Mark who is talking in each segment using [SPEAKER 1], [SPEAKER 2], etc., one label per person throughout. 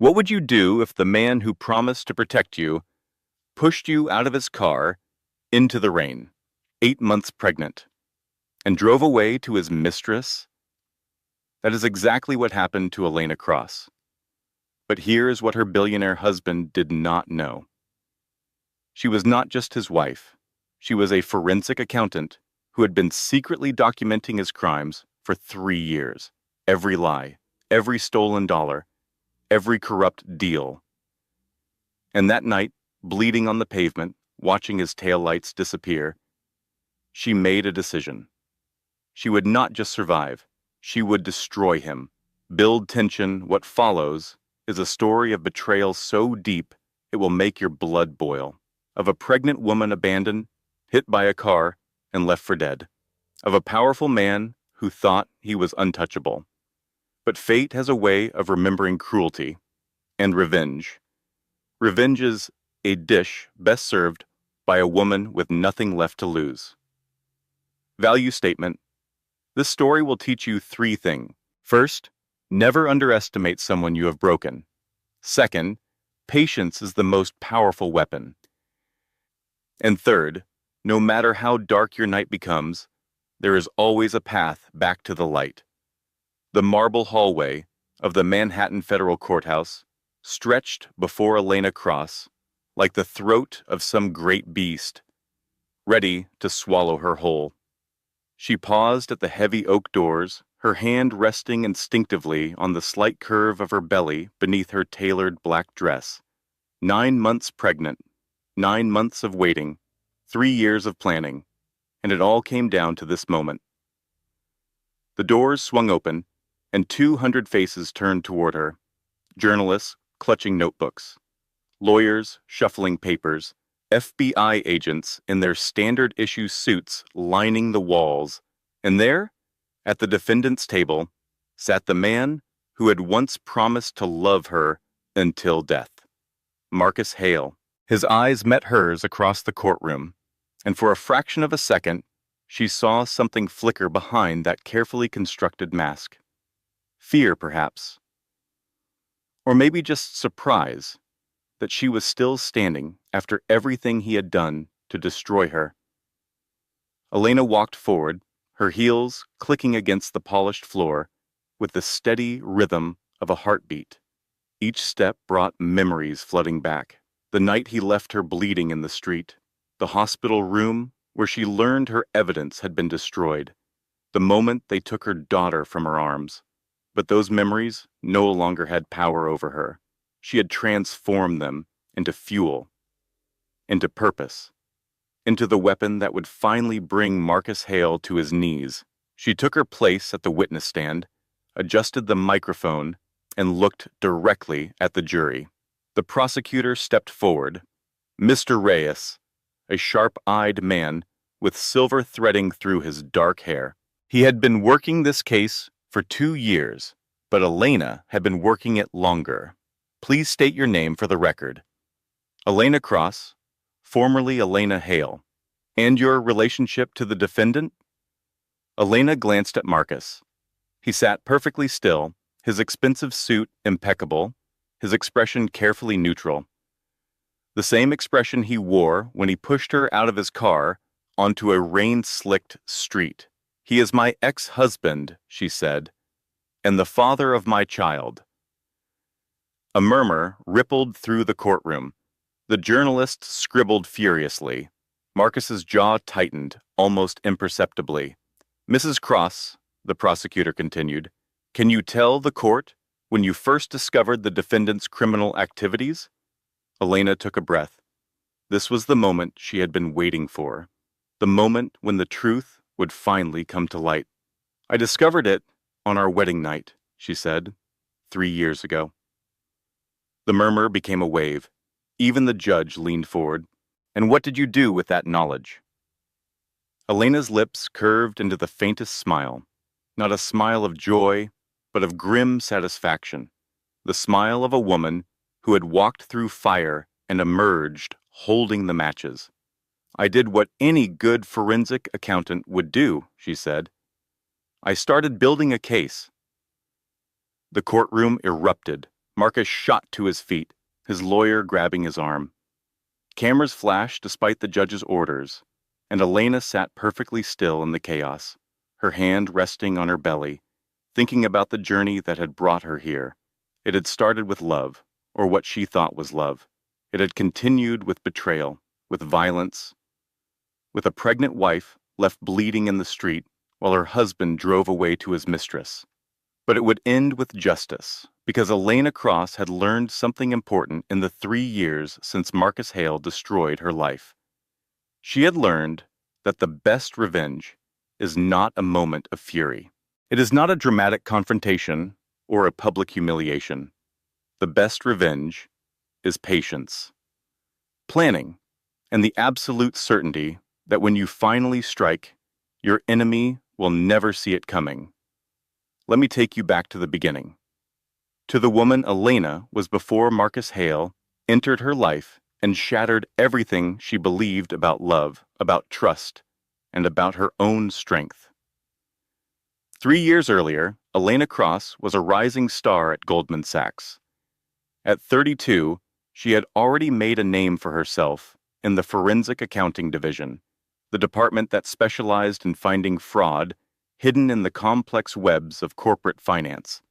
[SPEAKER 1] What would you do if the man who promised to protect you pushed you out of his car into the rain, 8 months pregnant, and drove away to his mistress? That is exactly what happened to Elena Cross. But here's what her billionaire husband did not know. She was not just his wife. She was a forensic accountant who had been secretly documenting his crimes for 3 years. Every lie, every stolen dollar, every corrupt deal. And that night, bleeding on the pavement, watching his taillights disappear, she made a decision. She would not just survive, she would destroy him. Build tension. What follows is a story of betrayal so deep it will make your blood boil. Of a pregnant woman abandoned, hit by a car, and left for dead. Of a powerful man who thought he was untouchable. But fate has a way of remembering cruelty and revenge. Revenge is a dish best served by a woman with nothing left to lose. Value statement. This story will teach you 3 things. First, never underestimate someone you have broken. Second, patience is the most powerful weapon. And third, no matter how dark your night becomes, there is always a path back to the light. The marble hallway of the Manhattan Federal Courthouse stretched before Elena Cross like the throat of some great beast, ready to swallow her whole. She paused at the heavy oak doors, her hand resting instinctively on the slight curve of her belly beneath her tailored black dress. 9 months pregnant, 9 months of waiting, 3 years of planning, and it all came down to this moment. The doors swung open, and 200 faces turned toward her. Journalists clutching notebooks, lawyers shuffling papers, FBI agents in their standard issue suits lining the walls, and there, at the defendant's table, sat the man who had once promised to love her until death. Marcus Hale. His eyes met hers across the courtroom, and for a fraction of a second, she saw something flicker behind that carefully constructed mask. Fear, perhaps. Or maybe just surprise that she was still standing after everything he had done to destroy her. Elena walked forward, her heels clicking against the polished floor with the steady rhythm of a heartbeat. Each step brought memories flooding back. The night he left her bleeding in the street, the hospital room where she learned her evidence had been destroyed, the moment they took her daughter from her arms. But those memories no longer had power over her. She had transformed them into fuel, into purpose, into the weapon that would finally bring Marcus Hale to his knees. She took her place at the witness stand, adjusted the microphone, and looked directly at the jury. The prosecutor stepped forward. Mr. Reyes, a sharp-eyed man with silver threading through his dark hair. He had been working this case for 2 years, but Elena had been working it longer. Please state your name for the record. Elena Cross, formerly Elena Hale. And your relationship to the defendant? Elena glanced at Marcus. He sat perfectly still, his expensive suit impeccable, his expression carefully neutral. The same expression he wore when he pushed her out of his car onto a rain-slicked street. He is my ex-husband, she said, and the father of my child. A murmur rippled through the courtroom. The journalist scribbled furiously. Marcus's jaw tightened, almost imperceptibly. Mrs. Cross, the prosecutor continued, can you tell the court when you first discovered the defendant's criminal activities? Elena took a breath. This was the moment she had been waiting for. The moment when the truth would finally come to light. I discovered it on our wedding night, she said, 3 years ago. The murmur became a wave. Even the judge leaned forward. And what did you do with that knowledge? Elena's lips curved into the faintest smile. Not a smile of joy, but of grim satisfaction. The smile of a woman who had walked through fire and emerged holding the matches. I did what any good forensic accountant would do, she said. I started building a case. The courtroom erupted. Marcus shot to his feet, his lawyer grabbing his arm. Cameras flashed despite the judge's orders, and Elena sat perfectly still in the chaos, her hand resting on her belly, thinking about the journey that had brought her here. It had started with love, or what she thought was love. It had continued with betrayal, with violence, with a pregnant wife left bleeding in the street while her husband drove away to his mistress. But it would end with justice, because Elena Cross had learned something important in the 3 years since Marcus Hale destroyed her life. She had learned that the best revenge is not a moment of fury. It is not a dramatic confrontation or a public humiliation. The best revenge is patience, planning, and the absolute certainty that when you finally strike, your enemy will never see it coming. Let me take you back to the beginning. To the woman Elena was before Marcus Hale entered her life and shattered everything she believed about love, about trust, and about her own strength. 3 years earlier, Elena Cross was a rising star at Goldman Sachs. At 32, she had already made a name for herself in the forensic accounting division, the department that specialized in finding fraud hidden in the complex webs of corporate finance.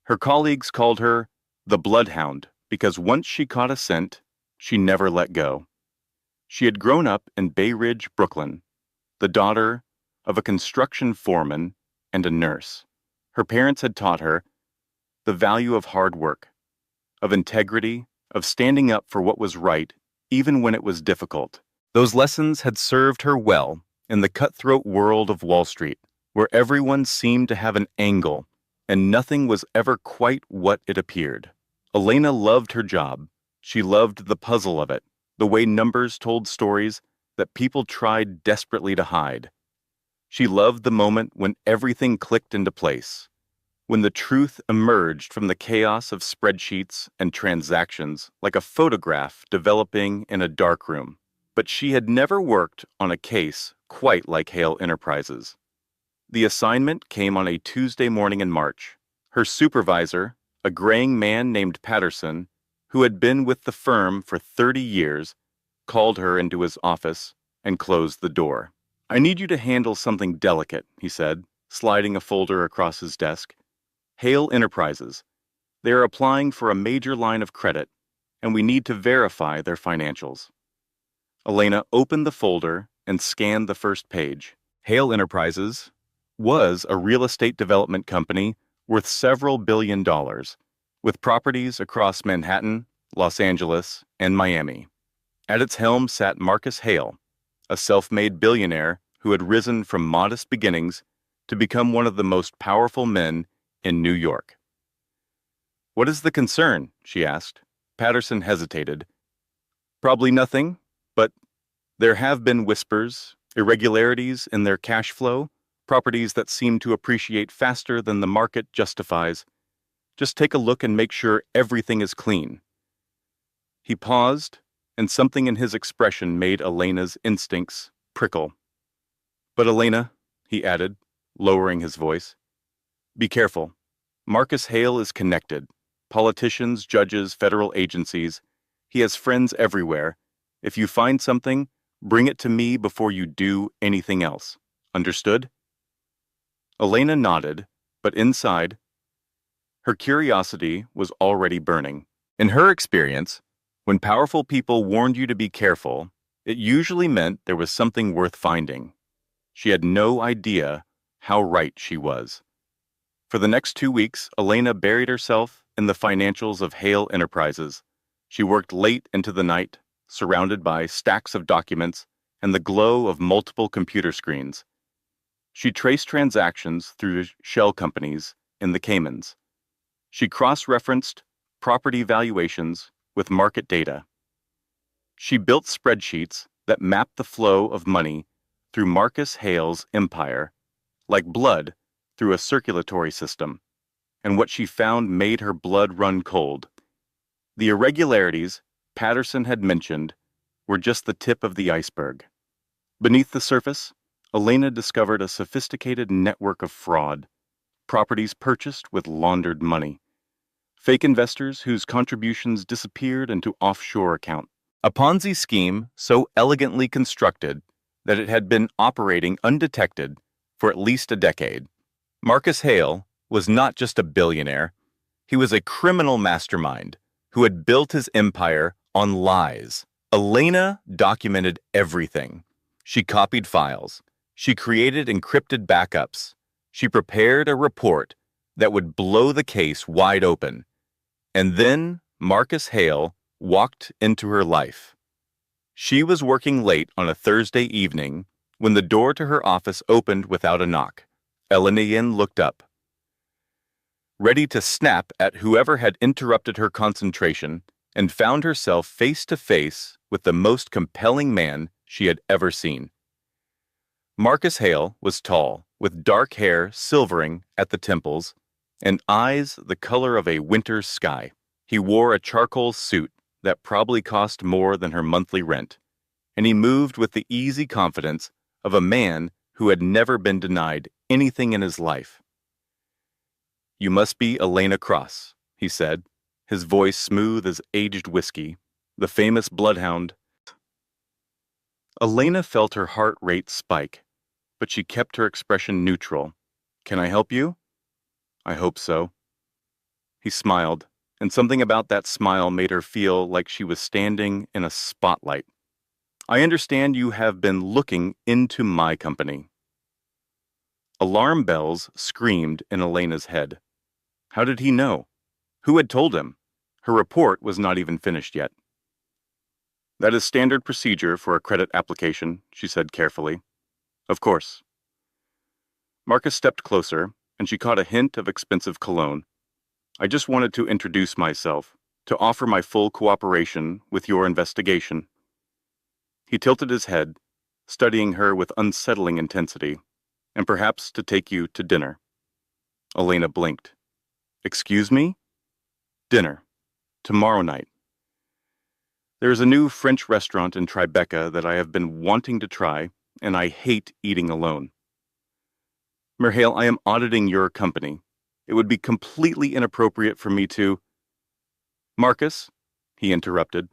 [SPEAKER 1] Her colleagues called her the Bloodhound because once she caught a scent, she never let go. She had grown up in Bay Ridge, Brooklyn, the daughter of a construction foreman and a nurse. Her parents had taught her the value of hard work, of integrity, of standing up for what was right, even when it was difficult. Those lessons had served her well in the cutthroat world of Wall Street, where everyone seemed to have an angle, and nothing was ever quite what it appeared. Elena loved her job. She loved the puzzle of it, the way numbers told stories that people tried desperately to hide. She loved the moment when everything clicked into place, when the truth emerged from the chaos of spreadsheets and transactions like a photograph developing in a darkroom. But she had never worked on a case quite like Hale Enterprises. The assignment came on a Tuesday morning in March. Her supervisor, a graying man named Patterson, who had been with the firm for 30 years, called her into his office and closed the door. "I need you to handle something delicate," he said, sliding a folder across his desk. "Hale Enterprises. They are applying for a major line of credit, and we need to verify their financials." Elena opened the folder and scanned the first page. Hale Enterprises was a real estate development company worth several $billions, with properties across Manhattan, Los Angeles, and Miami. At its helm sat Marcus Hale, a self-made billionaire who had risen from modest beginnings to become one of the most powerful men in New York. "What is the concern?" she asked. Patterson hesitated. "Probably nothing, but there have been whispers, irregularities in their cash flow, properties that seem to appreciate faster than the market justifies. Just take a look and make sure everything is clean." He paused, and something in his expression made Elena's instincts prickle. "But Elena," he added, lowering his voice, "be careful. Marcus Hale is connected. Politicians, judges, federal agencies. He has friends everywhere. If you find something, bring it to me before you do anything else. Understood?" Elena nodded, but inside, her curiosity was already burning. In her experience, when powerful people warned you to be careful, it usually meant there was something worth finding. She had no idea how right she was. For the next 2 weeks, Elena buried herself in the financials of Hale Enterprises. She worked late into the night, surrounded by stacks of documents and the glow of multiple computer screens. She traced transactions through shell companies in the Caymans. She cross-referenced property valuations with market data. She built spreadsheets that mapped the flow of money through Marcus Hale's empire, like blood through a circulatory system, and what she found made her blood run cold. The irregularities Patterson had mentioned were just the tip of the iceberg. Beneath the surface, Elena discovered a sophisticated network of fraud, properties purchased with laundered money, Fake investors whose contributions disappeared into offshore accounts. A Ponzi scheme so elegantly constructed that it had been operating undetected for at least a decade. Marcus Hale was not just a billionaire, he was a criminal mastermind who had built his empire on lies. Elena documented everything. She copied files. She created encrypted backups. She prepared a report that would blow the case wide open. And then Marcus Hale walked into her life. She was working late on a Thursday evening when the door to her office opened without a knock. Elena looked up, ready to snap at whoever had interrupted her concentration, and found herself face to face with the most compelling man she had ever seen. Marcus Hale was tall, with dark hair silvering at the temples, and eyes the color of a winter sky. He wore a charcoal suit that probably cost more than her monthly rent, and he moved with the easy confidence of a man who had never been denied anything in his life. "You must be Elena Cross," he said, his voice smooth as aged whiskey, the famous bloodhound. Elena felt her heart rate spike, but she kept her expression neutral. "Can I help you?" "I hope so." He smiled, and something about that smile made her feel like she was standing in a spotlight. "I understand you have been looking into my company." Alarm bells screamed in Elena's head. How did he know? Who had told him? Her report was not even finished yet. "That is standard procedure for a credit application," she said carefully. "Of course." Marcus stepped closer, and she caught a hint of expensive cologne. "I just wanted to introduce myself, to offer my full cooperation with your investigation." He tilted his head, studying her with unsettling intensity, "and perhaps to take you to dinner." Elena blinked. "Excuse me?" "Dinner. Tomorrow night. There is a new French restaurant in Tribeca that I have been wanting to try, and I hate eating alone." "Mirhale, I am auditing your company. It would be completely inappropriate for me to—" "Marcus," he interrupted.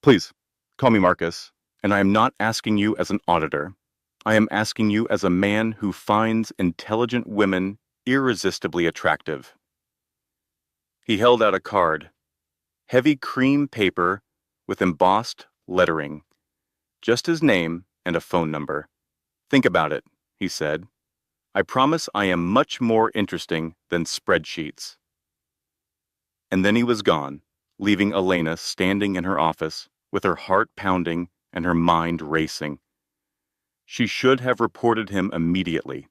[SPEAKER 1] "Please, call me Marcus, and I am not asking you as an auditor. I am asking you as a man who finds intelligent women irresistibly attractive." He held out a card, heavy cream paper with embossed lettering, just his name and a phone number. "Think about it," he said. "I promise I am much more interesting than spreadsheets." And then he was gone, leaving Elena standing in her office with her heart pounding and her mind racing. She should have reported him immediately.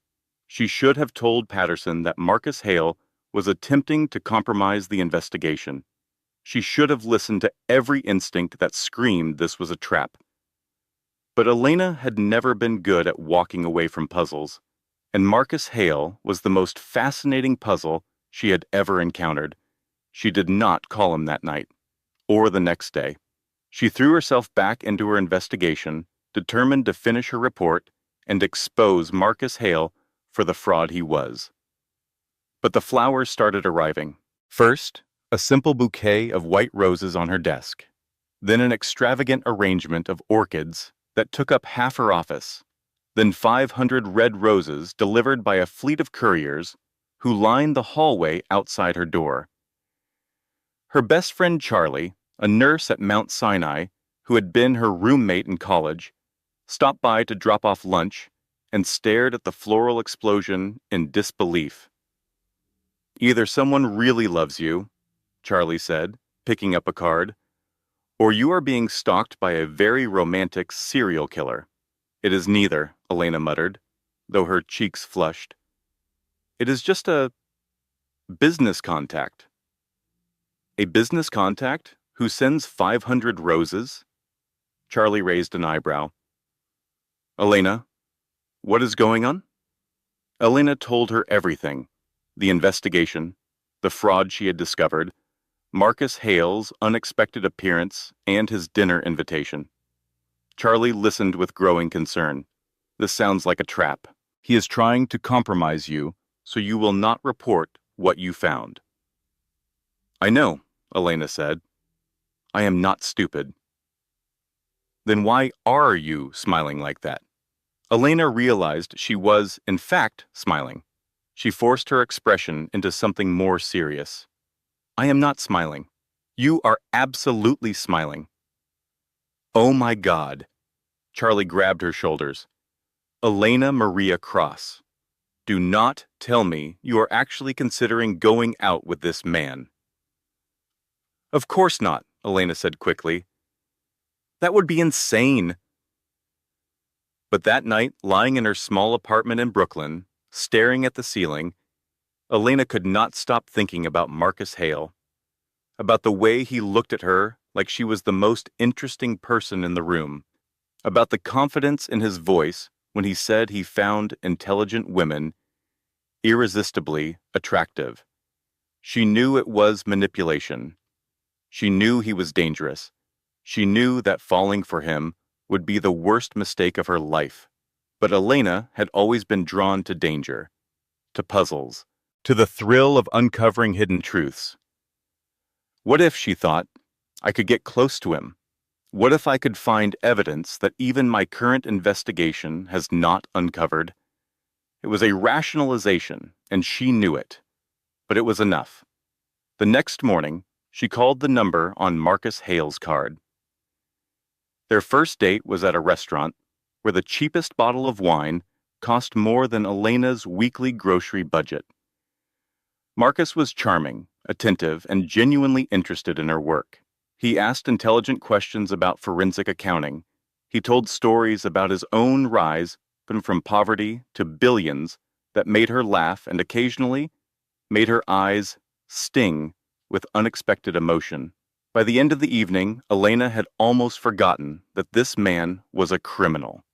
[SPEAKER 1] She should have told Patterson that Marcus Hale was attempting to compromise the investigation. She should have listened to every instinct that screamed this was a trap. But Elena had never been good at walking away from puzzles, and Marcus Hale was the most fascinating puzzle she had ever encountered. She did not call him that night, or the next day. She threw herself back into her investigation, determined to finish her report and expose Marcus Hale for the fraud he was. But the flowers started arriving. First, a simple bouquet of white roses on her desk, then an extravagant arrangement of orchids that took up half her office, then 500 red roses delivered by a fleet of couriers who lined the hallway outside her door. Her best friend Charlie, a nurse at Mount Sinai who had been her roommate in college, stopped by to drop off lunch and stared at the floral explosion in disbelief. "Either someone really loves you," Charlie said, picking up a card, "or you are being stalked by a very romantic serial killer." "It is neither," Elena muttered, though her cheeks flushed. "It is just a business contact." "A business contact who sends 500 roses?" Charlie raised an eyebrow. "Elena, what is going on?" Elena told her everything: the investigation, the fraud she had discovered, Marcus Hale's unexpected appearance, and his dinner invitation. Charlie listened with growing concern. "This sounds like a trap. He is trying to compromise you so you will not report what you found." I know, Elena said. I am not stupid. Then why are you smiling like that? Elena realized she was, in fact, smiling. She forced her expression into something more serious. I am not smiling. You are absolutely smiling. Oh my God. Charlie grabbed her shoulders. Elena Maria Cross, do not tell me you are actually considering going out with this man. Of course not, Elena said quickly. That would be insane. But that night, lying in her small apartment in Brooklyn, staring at the ceiling, Elena could not stop thinking about Marcus Hale, about the way he looked at her like she was the most interesting person in the room, about the confidence in his voice when he said he found intelligent women irresistibly attractive. She knew it was manipulation. She knew he was dangerous. She knew that falling for him would be the worst mistake of her life. But Elena had always been drawn to danger, to puzzles, to the thrill of uncovering hidden truths. What if, she thought, I could get close to him? What if I could find evidence that even my current investigation has not uncovered? It was a rationalization, and she knew it. But it was enough. The next morning, she called the number on Marcus Hale's card. Their first date was at a restaurant where the cheapest bottle of wine cost more than Elena's weekly grocery budget. Marcus was charming, attentive, and genuinely interested in her work. He asked intelligent questions about forensic accounting. He told stories about his own rise from poverty to billions that made her laugh and occasionally made her eyes sting with unexpected emotion. By the end of the evening, Elena had almost forgotten that this man was a criminal,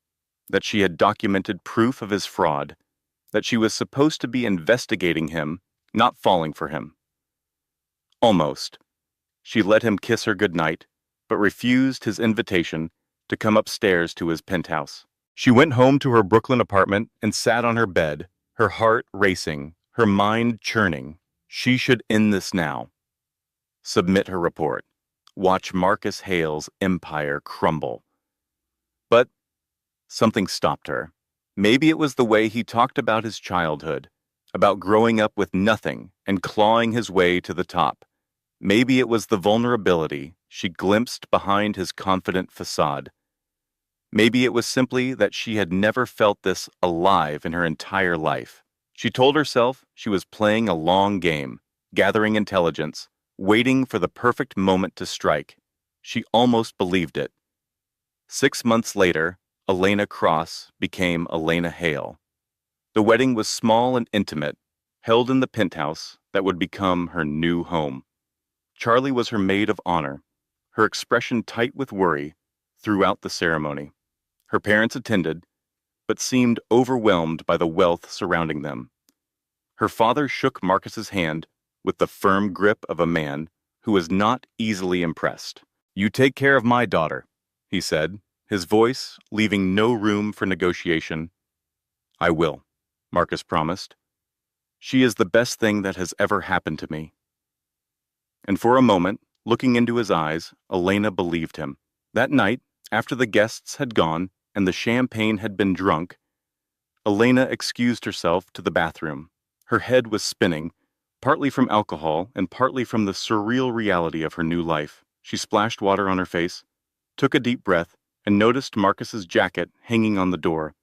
[SPEAKER 1] that she had documented proof of his fraud, that she was supposed to be investigating him, not falling for him. Almost. She let him kiss her goodnight, but refused his invitation to come upstairs to his penthouse. She went home to her Brooklyn apartment and sat on her bed, her heart racing, her mind churning. She should end this now. Submit her report. Watch Marcus Hale's empire crumble. But something stopped her. Maybe it was the way he talked about his childhood, about growing up with nothing and clawing his way to the top. Maybe it was the vulnerability she glimpsed behind his confident facade. Maybe it was simply that she had never felt this alive in her entire life. She told herself she was playing a long game, gathering intelligence, waiting for the perfect moment to strike. She almost believed it. 6 months later, Elena Cross became Elena Hale. The wedding was small and intimate, held in the penthouse that would become her new home. Charlie was her maid of honor, her expression tight with worry throughout the ceremony. Her parents attended, but seemed overwhelmed by the wealth surrounding them. Her father shook Marcus's hand with the firm grip of a man who was not easily impressed. You take care of my daughter, he said, his voice leaving no room for negotiation. I will, Marcus promised. She is the best thing that has ever happened to me. And for a moment, looking into his eyes, Elena believed him. That night, after the guests had gone and the champagne had been drunk, Elena excused herself to the bathroom. Her head was spinning, partly from alcohol and partly from the surreal reality of her new life. She splashed water on her face, took a deep breath, and noticed Marcus's jacket hanging on the door.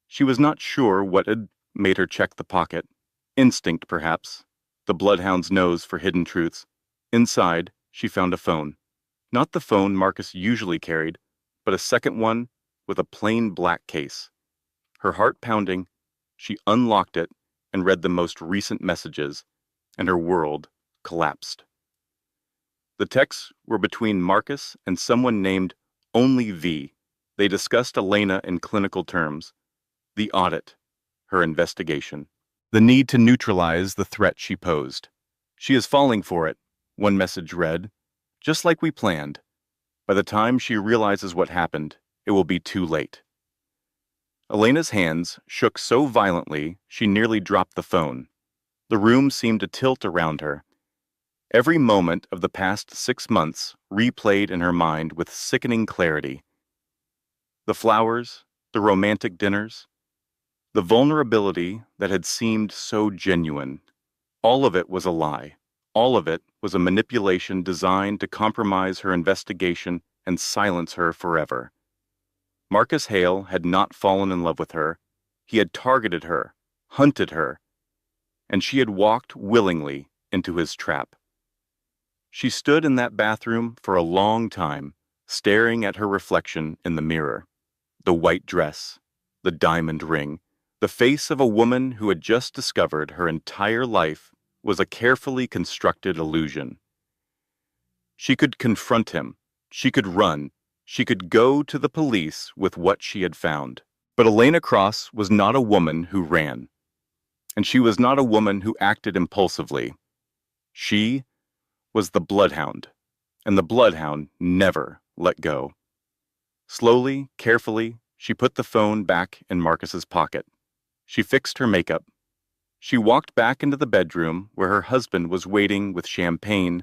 [SPEAKER 1] She was not sure what had made her check the pocket. Instinct, perhaps. The bloodhound's nose for hidden truths. Inside, she found a phone. Not the phone Marcus usually carried, but a second one with a plain black case. Her heart pounding, she unlocked it and read the most recent messages, and her world collapsed. The texts were between Marcus and someone named Only V. They discussed Elena in clinical terms. The audit, her investigation, the need to neutralize the threat she posed. She is falling for it, one message read, just like we planned. By the time she realizes what happened, it will be too late. Elena's hands shook so violently she nearly dropped the phone. The room seemed to tilt around her. Every moment of the past 6 months replayed in her mind with sickening clarity. The flowers, the romantic dinners, the vulnerability that had seemed so genuine. All of it was a lie. All of it was a manipulation designed to compromise her investigation and silence her forever. Marcus Hale had not fallen in love with her. He had targeted her, hunted her, and she had walked willingly into his trap. She stood in that bathroom for a long time, staring at her reflection in the mirror. The white dress, the diamond ring, the face of a woman who had just discovered her entire life was a carefully constructed illusion. She could confront him, she could run, she could go to the police with what she had found. But Elena Cross was not a woman who ran, and she was not a woman who acted impulsively. She was the bloodhound, and the bloodhound never let go. Slowly, carefully, she put the phone back in Marcus's pocket. She fixed her makeup. She walked back into the bedroom where her husband was waiting with champagne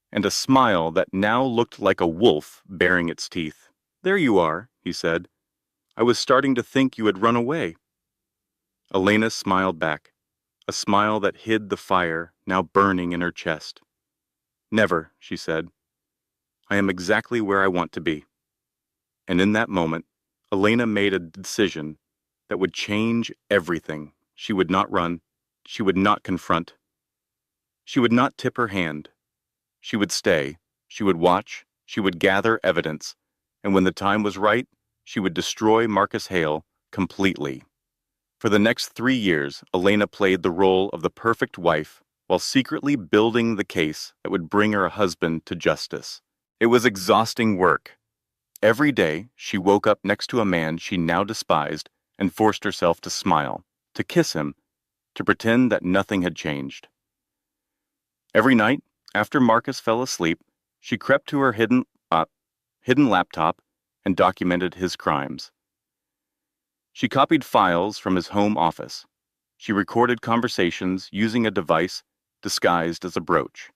[SPEAKER 1] and a smile that now looked like a wolf baring its teeth. "There you are," he said. "I was starting to think you had run away." Elena smiled back, a smile that hid the fire now burning in her chest. "Never," she said. "I am exactly where I want to be." And in that moment, Elena made a decision that would change everything. She would not run. She would not confront. She would not tip her hand. She would stay. She would watch. She would gather evidence. And when the time was right, she would destroy Marcus Hale completely. For the next 3 years, Elena played the role of the perfect wife while secretly building the case that would bring her husband to justice. It was exhausting work. Every day, she woke up next to a man she now despised and forced herself to smile, to kiss him, to pretend that nothing had changed. Every night, after Marcus fell asleep, she crept to her hidden laptop and documented his crimes. She copied files from his home office. She recorded conversations using a device disguised as a brooch.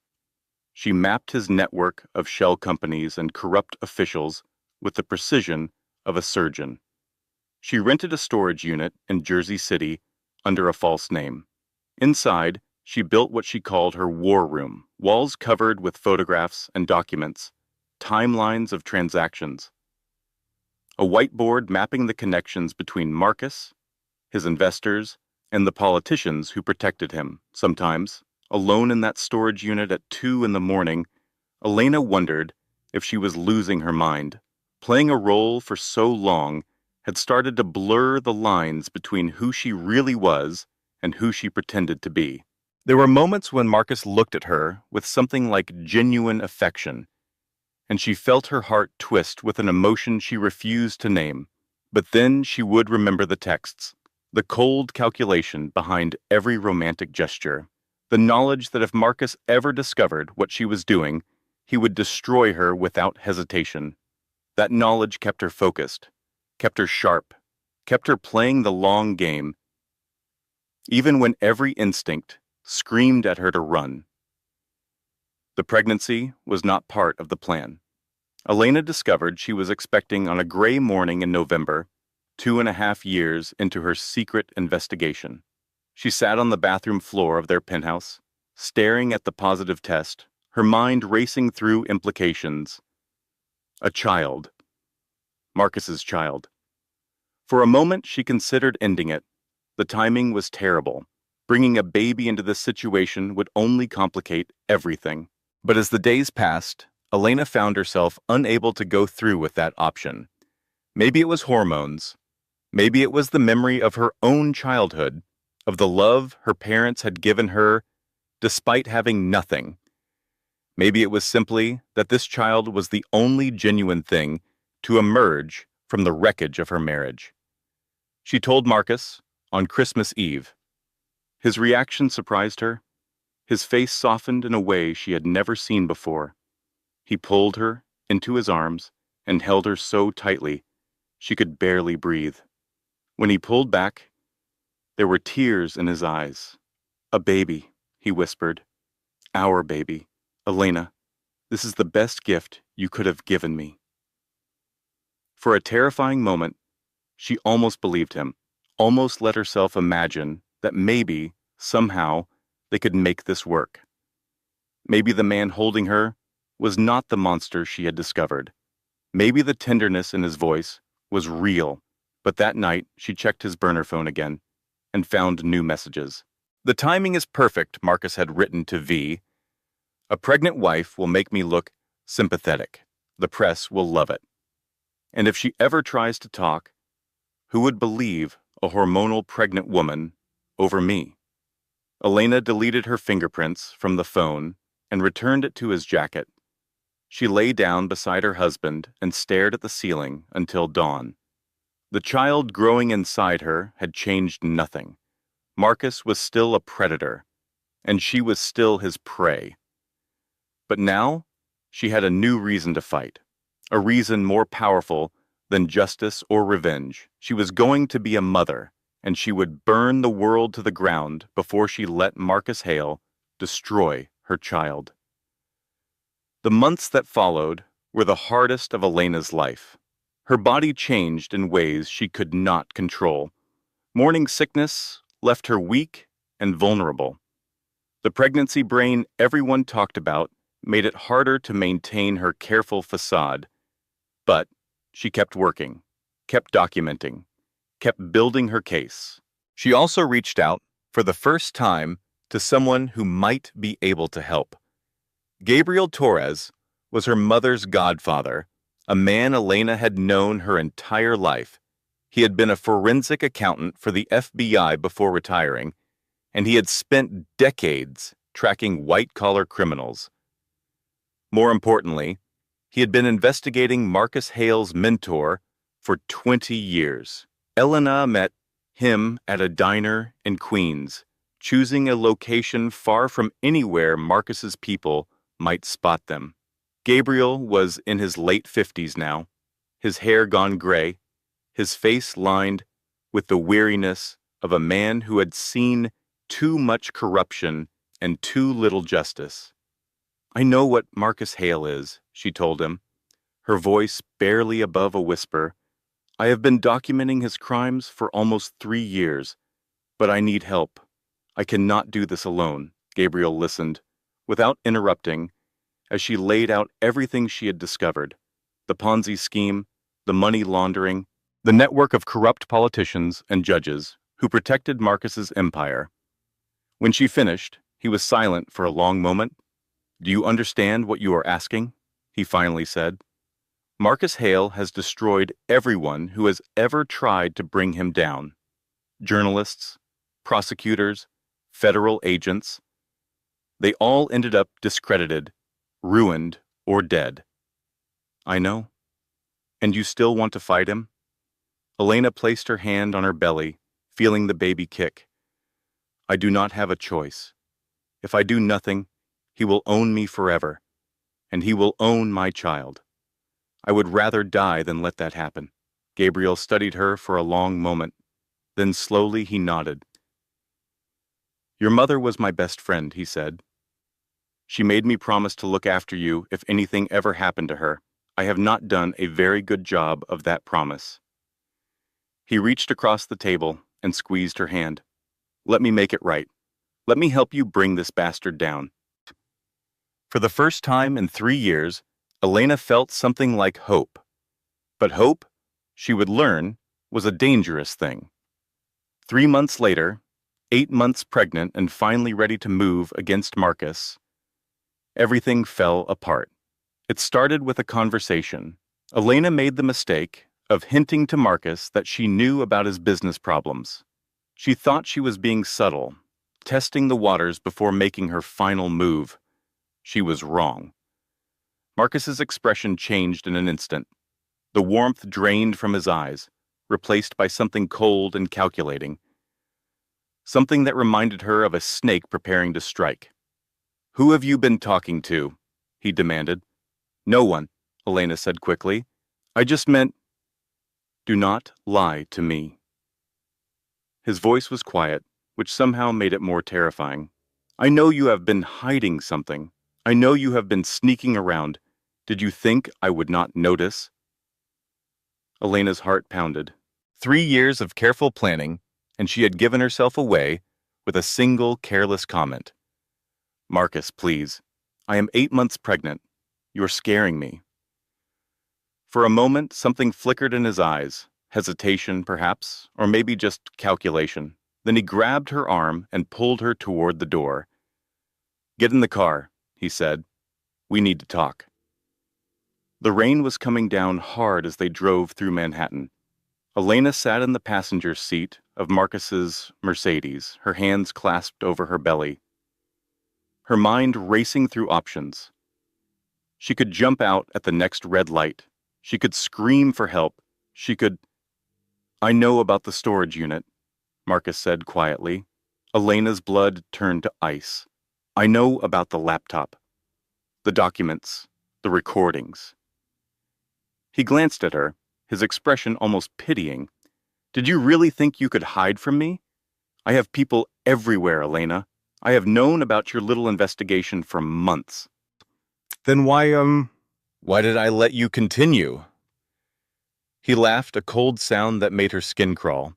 [SPEAKER 1] She mapped his network of shell companies and corrupt officials with the precision of a surgeon. She rented a storage unit in Jersey City under a false name. Inside, she built what she called her war room, walls covered with photographs and documents, timelines of transactions. A whiteboard mapping the connections between Marcus, his investors, and the politicians who protected him. Sometimes, alone in that storage unit at 2 in the morning, Elena wondered if she was losing her mind. Playing a role for so long had started to blur the lines between who she really was and who she pretended to be. There were moments when Marcus looked at her with something like genuine affection, and she felt her heart twist with an emotion she refused to name. But then she would remember the texts, the cold calculation behind every romantic gesture, the knowledge that if Marcus ever discovered what she was doing, he would destroy her without hesitation. That knowledge kept her focused, kept her sharp, kept her playing the long game, even when every instinct screamed at her to run. The pregnancy was not part of the plan. Elena discovered she was expecting on a gray morning in November, 2.5 years into her secret investigation. She sat on the bathroom floor of their penthouse, staring at the positive test, her mind racing through implications. A child. Marcus's child. For a moment, she considered ending it. The timing was terrible. Bringing a baby into this situation would only complicate everything. But as the days passed, Elena found herself unable to go through with that option. Maybe it was hormones. Maybe it was the memory of her own childhood, of the love her parents had given her despite having nothing. Maybe it was simply that this child was the only genuine thing to emerge from the wreckage of her marriage. She told Marcus on Christmas Eve. His reaction surprised her. His face softened in a way she had never seen before. He pulled her into his arms and held her so tightly she could barely breathe. When he pulled back, there were tears in his eyes. "A baby," he whispered. "Our baby. Elena, this is the best gift you could have given me. For a terrifying moment, she almost believed him, almost let herself imagine that maybe, somehow, they could make this work. Maybe the man holding her was not the monster she had discovered. Maybe the tenderness in his voice was real, but that night she checked his burner phone again and found new messages. The timing is perfect, Marcus had written to V. A pregnant wife will make me look sympathetic. The press will love it. And if she ever tries to talk, who would believe a hormonal pregnant woman over me? Elena deleted her fingerprints from the phone and returned it to his jacket. She lay down beside her husband and stared at the ceiling until dawn. The child growing inside her had changed nothing. Marcus was still a predator, and she was still his prey. But now, she had a new reason to fight, a reason more powerful than justice or revenge. She was going to be a mother, and she would burn the world to the ground before she let Marcus Hale destroy her child. The months that followed were the hardest of Elena's life. Her body changed in ways she could not control. Morning sickness left her weak and vulnerable. The pregnancy brain everyone talked about made it harder to maintain her careful facade. But she kept working, kept documenting, kept building her case. She also reached out, for the first time, to someone who might be able to help. Gabriel Torres was her mother's godfather, a man Elena had known her entire life. He had been a forensic accountant for the FBI before retiring, and he had spent decades tracking white-collar criminals. More importantly, he had been investigating Marcus Hale's mentor for 20 years. Elena met him at a diner in Queens, choosing a location far from anywhere Marcus's people might spot them. Gabriel was in his late 50s now, his hair gone gray, his face lined with the weariness of a man who had seen too much corruption and too little justice. "I know what Marcus Hale is," she told him, her voice barely above a whisper. "I have been documenting his crimes for almost 3 years, but I need help. I cannot do this alone." Gabriel listened, without interrupting, as she laid out everything she had discovered: the Ponzi scheme, the money laundering, the network of corrupt politicians and judges who protected Marcus's empire. When she finished, he was silent for a long moment. "Do you understand what you are asking?" he finally said. "Marcus Hale has destroyed everyone who has ever tried to bring him down. Journalists, prosecutors, federal agents. They all ended up discredited, ruined, or dead." "I know. And you still want to fight him?" Elena placed her hand on her belly, feeling the baby kick. "I do not have a choice. If I do nothing, he will own me forever, and he will own my child. I would rather die than let that happen." Gabriel studied her for a long moment. Then slowly he nodded. "Your mother was my best friend," he said. "She made me promise to look after you if anything ever happened to her. I have not done a very good job of that promise." He reached across the table and squeezed her hand. "Let me make it right. Let me help you bring this bastard down." For the first time in 3 years, Elena felt something like hope. But hope, she would learn, was a dangerous thing. 3 months later, 8 months pregnant and finally ready to move against Marcus, everything fell apart. It started with a conversation. Elena made the mistake of hinting to Marcus that she knew about his business problems. She thought she was being subtle, testing the waters before making her final move. She was wrong. Marcus's expression changed in an instant. The warmth drained from his eyes, replaced by something cold and calculating. Something that reminded her of a snake preparing to strike. "Who have you been talking to?" he demanded. "No one," Elena said quickly. "I just meant, do not lie to me." His voice was quiet, which somehow made it more terrifying. "I know you have been hiding something. I know you have been sneaking around. Did you think I would not notice? Elena's heart pounded. 3 years of careful planning, and she had given herself away with a single careless comment. Marcus, please. I am 8 months pregnant. You are scaring me. For a moment, something flickered in his eyes. Hesitation, perhaps, or maybe just calculation. Then he grabbed her arm and pulled her toward the door. Get in the car, he said. We need to talk. The rain was coming down hard as they drove through Manhattan. Elena sat in the passenger seat of Marcus's Mercedes, her hands clasped over her belly, her mind racing through options. She could jump out at the next red light. She could scream for help. She could... I know about the storage unit, Marcus said quietly. Elena's blood turned to ice. I know about the laptop, the documents, the recordings. He glanced at her, his expression almost pitying. Did you really think you could hide from me? I have people everywhere, Elena. I have known about your little investigation for months. Then why did I let you continue? He laughed, a cold sound that made her skin crawl.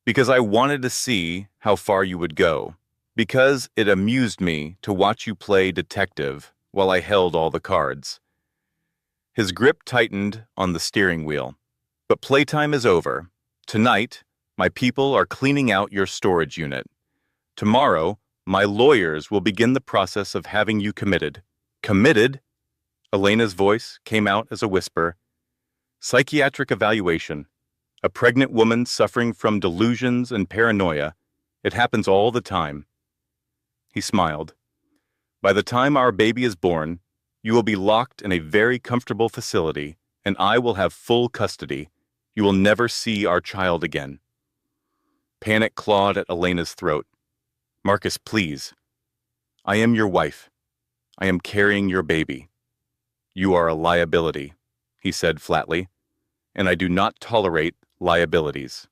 [SPEAKER 1] Because I wanted to see how far you would go. Because it amused me to watch you play detective while I held all the cards. His grip tightened on the steering wheel. But playtime is over. Tonight, my people are cleaning out your storage unit. Tomorrow, my lawyers will begin the process of having you committed. Committed? Elena's voice came out as a whisper. Psychiatric evaluation. A pregnant woman suffering from delusions and paranoia. It happens all the time. He smiled. By the time our baby is born, you will be locked in a very comfortable facility, and I will have full custody. You will never see our child again. Panic clawed at Elena's throat. Marcus, please. I am your wife. I am carrying your baby. You are a liability, he said flatly, and I do not tolerate liabilities.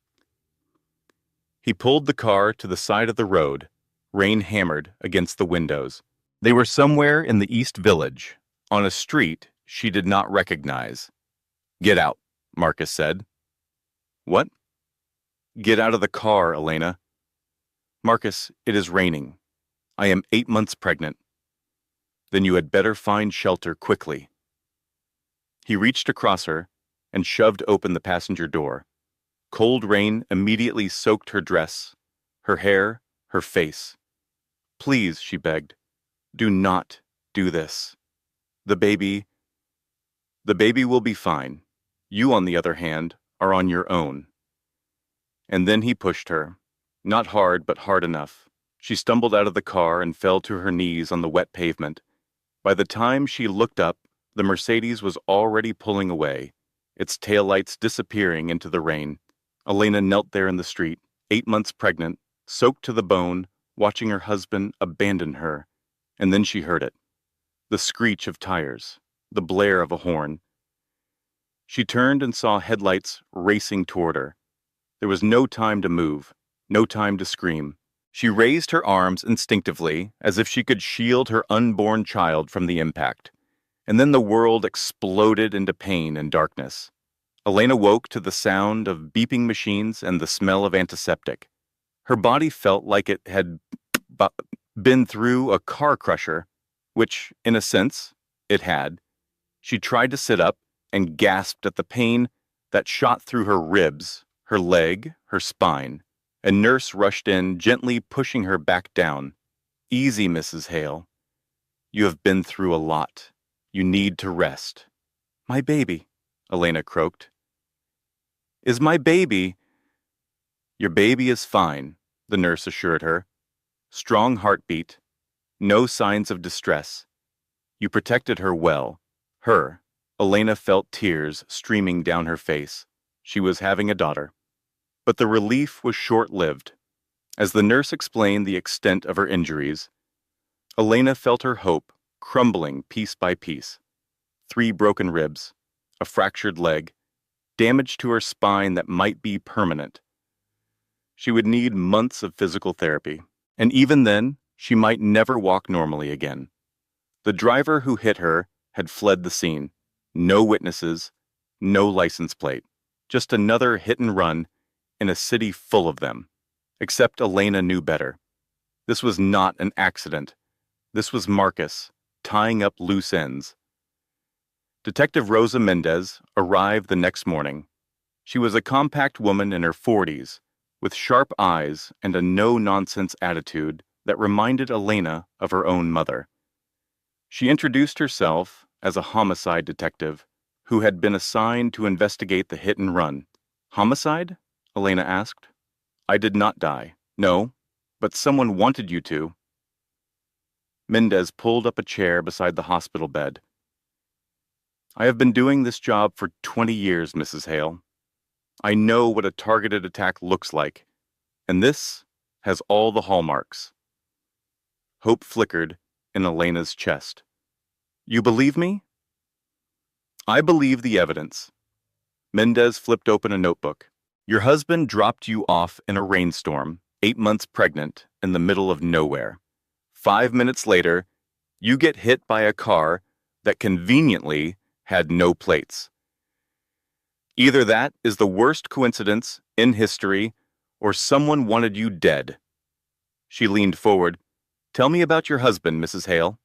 [SPEAKER 1] He pulled the car to the side of the road. Rain hammered against the windows. They were somewhere in the East Village, on a street she did not recognize. Get out, Marcus said. What? Get out of the car, Elena. Marcus, it is raining. I am 8 months pregnant. Then you had better find shelter quickly. He reached across her and shoved open the passenger door. Cold rain immediately soaked her dress, her hair, her face. Please, she begged, do not do this. The baby will be fine. You, on the other hand, are on your own. And then he pushed her. Not hard, but hard enough. She stumbled out of the car and fell to her knees on the wet pavement. By the time she looked up, the Mercedes was already pulling away, its taillights disappearing into the rain. Elena knelt there in the street, 8 months pregnant, soaked to the bone, watching her husband abandon her. And then she heard it. The screech of tires, the blare of a horn. She turned and saw headlights racing toward her. There was no time to move, no time to scream. She raised her arms instinctively, as if she could shield her unborn child from the impact. And then the world exploded into pain and darkness. Elena woke to the sound of beeping machines and the smell of antiseptic. Her body felt like it had been through a car crusher, which, in a sense, it had. She tried to sit up and gasped at the pain that shot through her ribs, her leg, her spine. A nurse rushed in, gently pushing her back down. Easy, Mrs. Hale. You have been through a lot. You need to rest. My baby, Elena croaked. Is my baby... Your baby is fine, the nurse assured her. Strong heartbeat. No signs of distress. You protected her well. Her. Elena felt tears streaming down her face. She was having a daughter. But the relief was short-lived. As the nurse explained the extent of her injuries, Elena felt her hope crumbling piece by piece. 3 broken ribs, a fractured leg, damage to her spine that might be permanent. She would need months of physical therapy, and even then, she might never walk normally again. The driver who hit her had fled the scene. No witnesses, no license plate. Just another hit and run in a city full of them. Except Elena knew better. This was not an accident. This was Marcus, tying up loose ends. Detective Rosa Mendez arrived the next morning. She was a compact woman in her 40s, with sharp eyes and a no-nonsense attitude that reminded Elena of her own mother. She introduced herself as a homicide detective who had been assigned to investigate the hit and run. Homicide? Elena asked. I did not die. No, but someone wanted you to. Mendez pulled up a chair beside the hospital bed. I have been doing this job for 20 years, Mrs. Hale. I know what a targeted attack looks like, and this has all the hallmarks. Hope flickered in Elena's chest. You believe me? I believe the evidence. Mendez flipped open a notebook. Your husband dropped you off in a rainstorm, 8 months pregnant, in the middle of nowhere. 5 minutes later, you get hit by a car that conveniently had no plates. Either that is the worst coincidence in history, or someone wanted you dead. She leaned forward. Tell me about your husband, Mrs. Hale.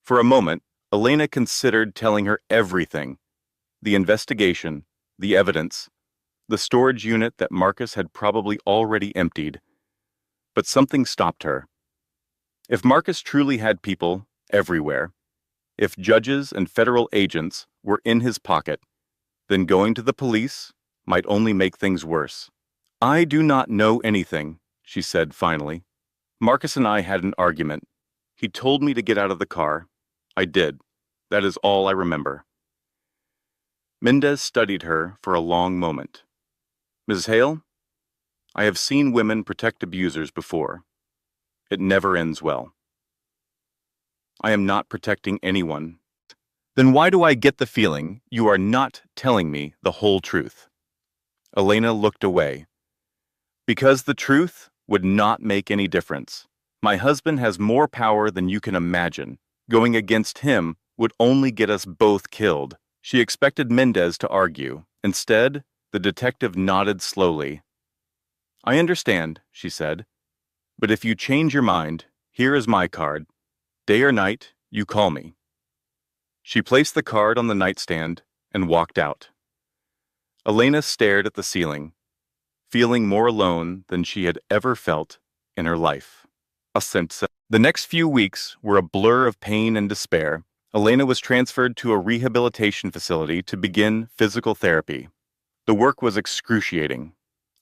[SPEAKER 1] For a moment, Elena considered telling her everything. The investigation, the evidence, the storage unit that Marcus had probably already emptied. But something stopped her. If Marcus truly had people everywhere, if judges and federal agents were in his pocket, then going to the police might only make things worse. I do not know anything, she said finally. Marcus and I had an argument. He told me to get out of the car. I did. That is all I remember. Mendez studied her for a long moment. Mrs. Hale, I have seen women protect abusers before. It never ends well. I am not protecting anyone. Then why do I get the feeling you are not telling me the whole truth? Elena looked away. Because the truth would not make any difference. My husband has more power than you can imagine. Going against him would only get us both killed. She expected Mendez to argue. Instead, the detective nodded slowly. I understand, she said. But if you change your mind, here is my card. Day or night, you call me. She placed the card on the nightstand and walked out. Elena stared at the ceiling, feeling more alone than she had ever felt in her life. The next few weeks were a blur of pain and despair. Elena was transferred to a rehabilitation facility to begin physical therapy. The work was excruciating.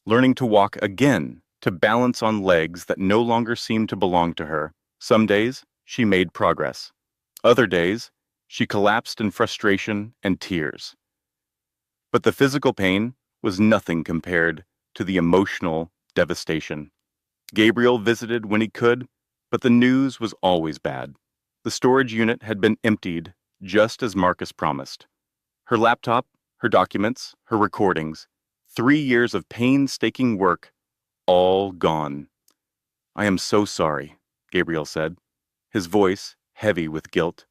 [SPEAKER 1] Learning to walk again, to balance on legs that no longer seemed to belong to her. Some days, she made progress. Other days, she collapsed in frustration and tears. But the physical pain was nothing compared to the emotional devastation. Gabriel visited when he could, but the news was always bad. The storage unit had been emptied just as Marcus promised. Her laptop, her documents, her recordings, 3 years of painstaking work, all gone. I am so sorry, Gabriel said, his voice heavy with guilt.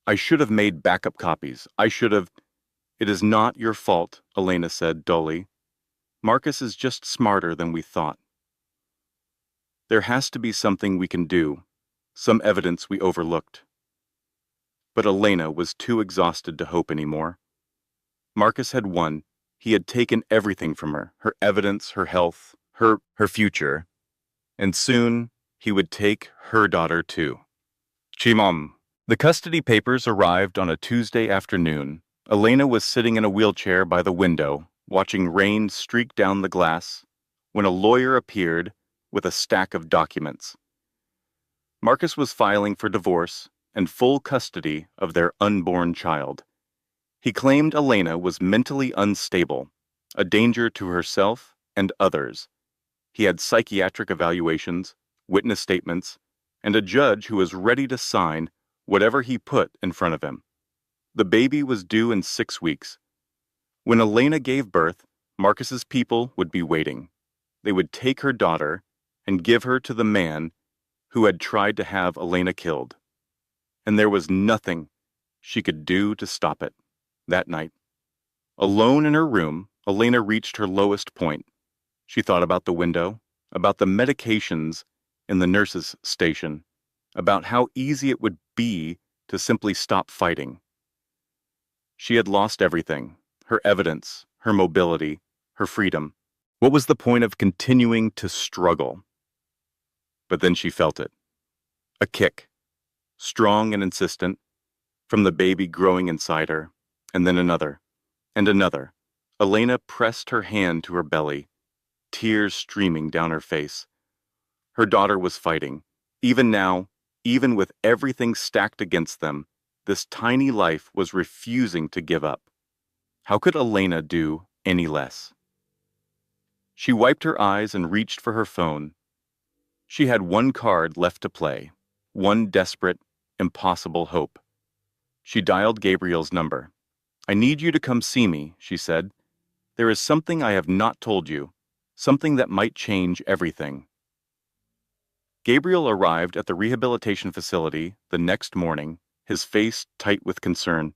[SPEAKER 1] I should have made backup copies. I should have... It is not your fault, Elena said dully. Marcus is just smarter than we thought. There has to be something we can do, some evidence we overlooked. But Elena was too exhausted to hope anymore. Marcus had won. He had taken everything from her evidence, her health, her future. And soon he would take her daughter too. Chimam. The custody papers arrived on a Tuesday afternoon. Elena was sitting in a wheelchair by the window, watching rain streak down the glass, when a lawyer appeared with a stack of documents. Marcus was filing for divorce and full custody of their unborn child. He claimed Elena was mentally unstable, a danger to herself and others. He had psychiatric evaluations, witness statements, and a judge who was ready to sign whatever he put in front of him. The baby was due in 6 weeks. When Elena gave birth, Marcus's people would be waiting. They would take her daughter and give her to the man who had tried to have Elena killed. and there was nothing she could do to stop it. That night, alone in her room, Elena reached her lowest point. She thought about the window, about the medications in the nurse's station, about how easy it would be to simply stop fighting. She had lost everything, her evidence, her mobility, her freedom. What was the point of continuing to struggle? But then she felt it. A kick, strong and insistent, from the baby growing inside her, and then another, and another. Elena pressed her hand to her belly, tears streaming down her face. Her daughter was fighting. Even now, even with everything stacked against them, this tiny life was refusing to give up. How could Elena do any less? She wiped her eyes and reached for her phone. She had one card left to play, one desperate, impossible hope. She dialed Gabriel's number. "I need you to come see me," she said. "There is something I have not told you, something that might change everything." Gabriel arrived at the rehabilitation facility the next morning, his face tight with concern.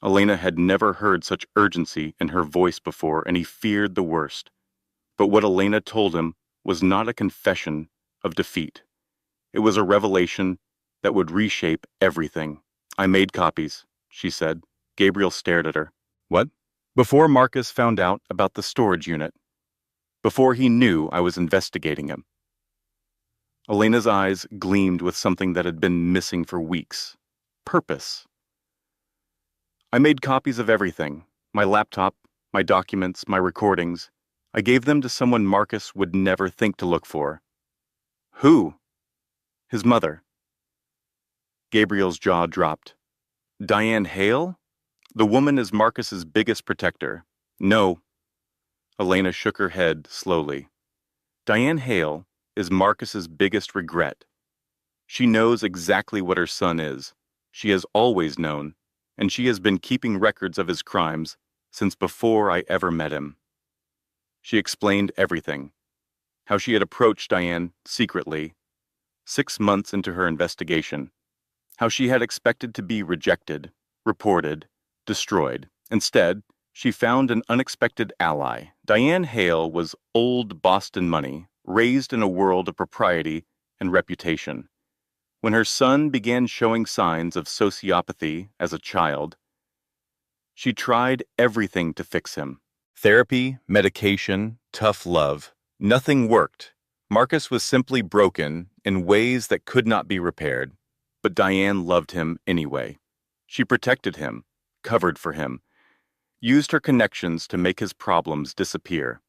[SPEAKER 1] Elena had never heard such urgency in her voice before, and he feared the worst. But what Elena told him was not a confession of defeat. It was a revelation that would reshape everything. "I made copies," she said. Gabriel stared at her. "What?" "Before Marcus found out about the storage unit. Before he knew I was investigating him." Elena's eyes gleamed with something that had been missing for weeks. Purpose. "I made copies of everything. My laptop, my documents, my recordings. I gave them to someone Marcus would never think to look for." "Who?" "His mother." Gabriel's jaw dropped. "Diane Hale? The woman is Marcus's biggest protector." "No." Elena shook her head slowly. "Diane Hale is Marcus's biggest regret. She knows exactly what her son is. She has always known, and she has been keeping records of his crimes since before I ever met him." She explained everything. How she had approached Diane secretly, 6 months into her investigation. How she had expected to be rejected, reported, destroyed. Instead, she found an unexpected ally. Diane Hale was old Boston money, raised in a world of propriety and reputation. When her son began showing signs of sociopathy as a child, she tried everything to fix him. Therapy, medication, tough love. Nothing worked. Marcus was simply broken in ways that could not be repaired. But Diane loved him anyway. She protected him, covered for him, used her connections to make his problems disappear,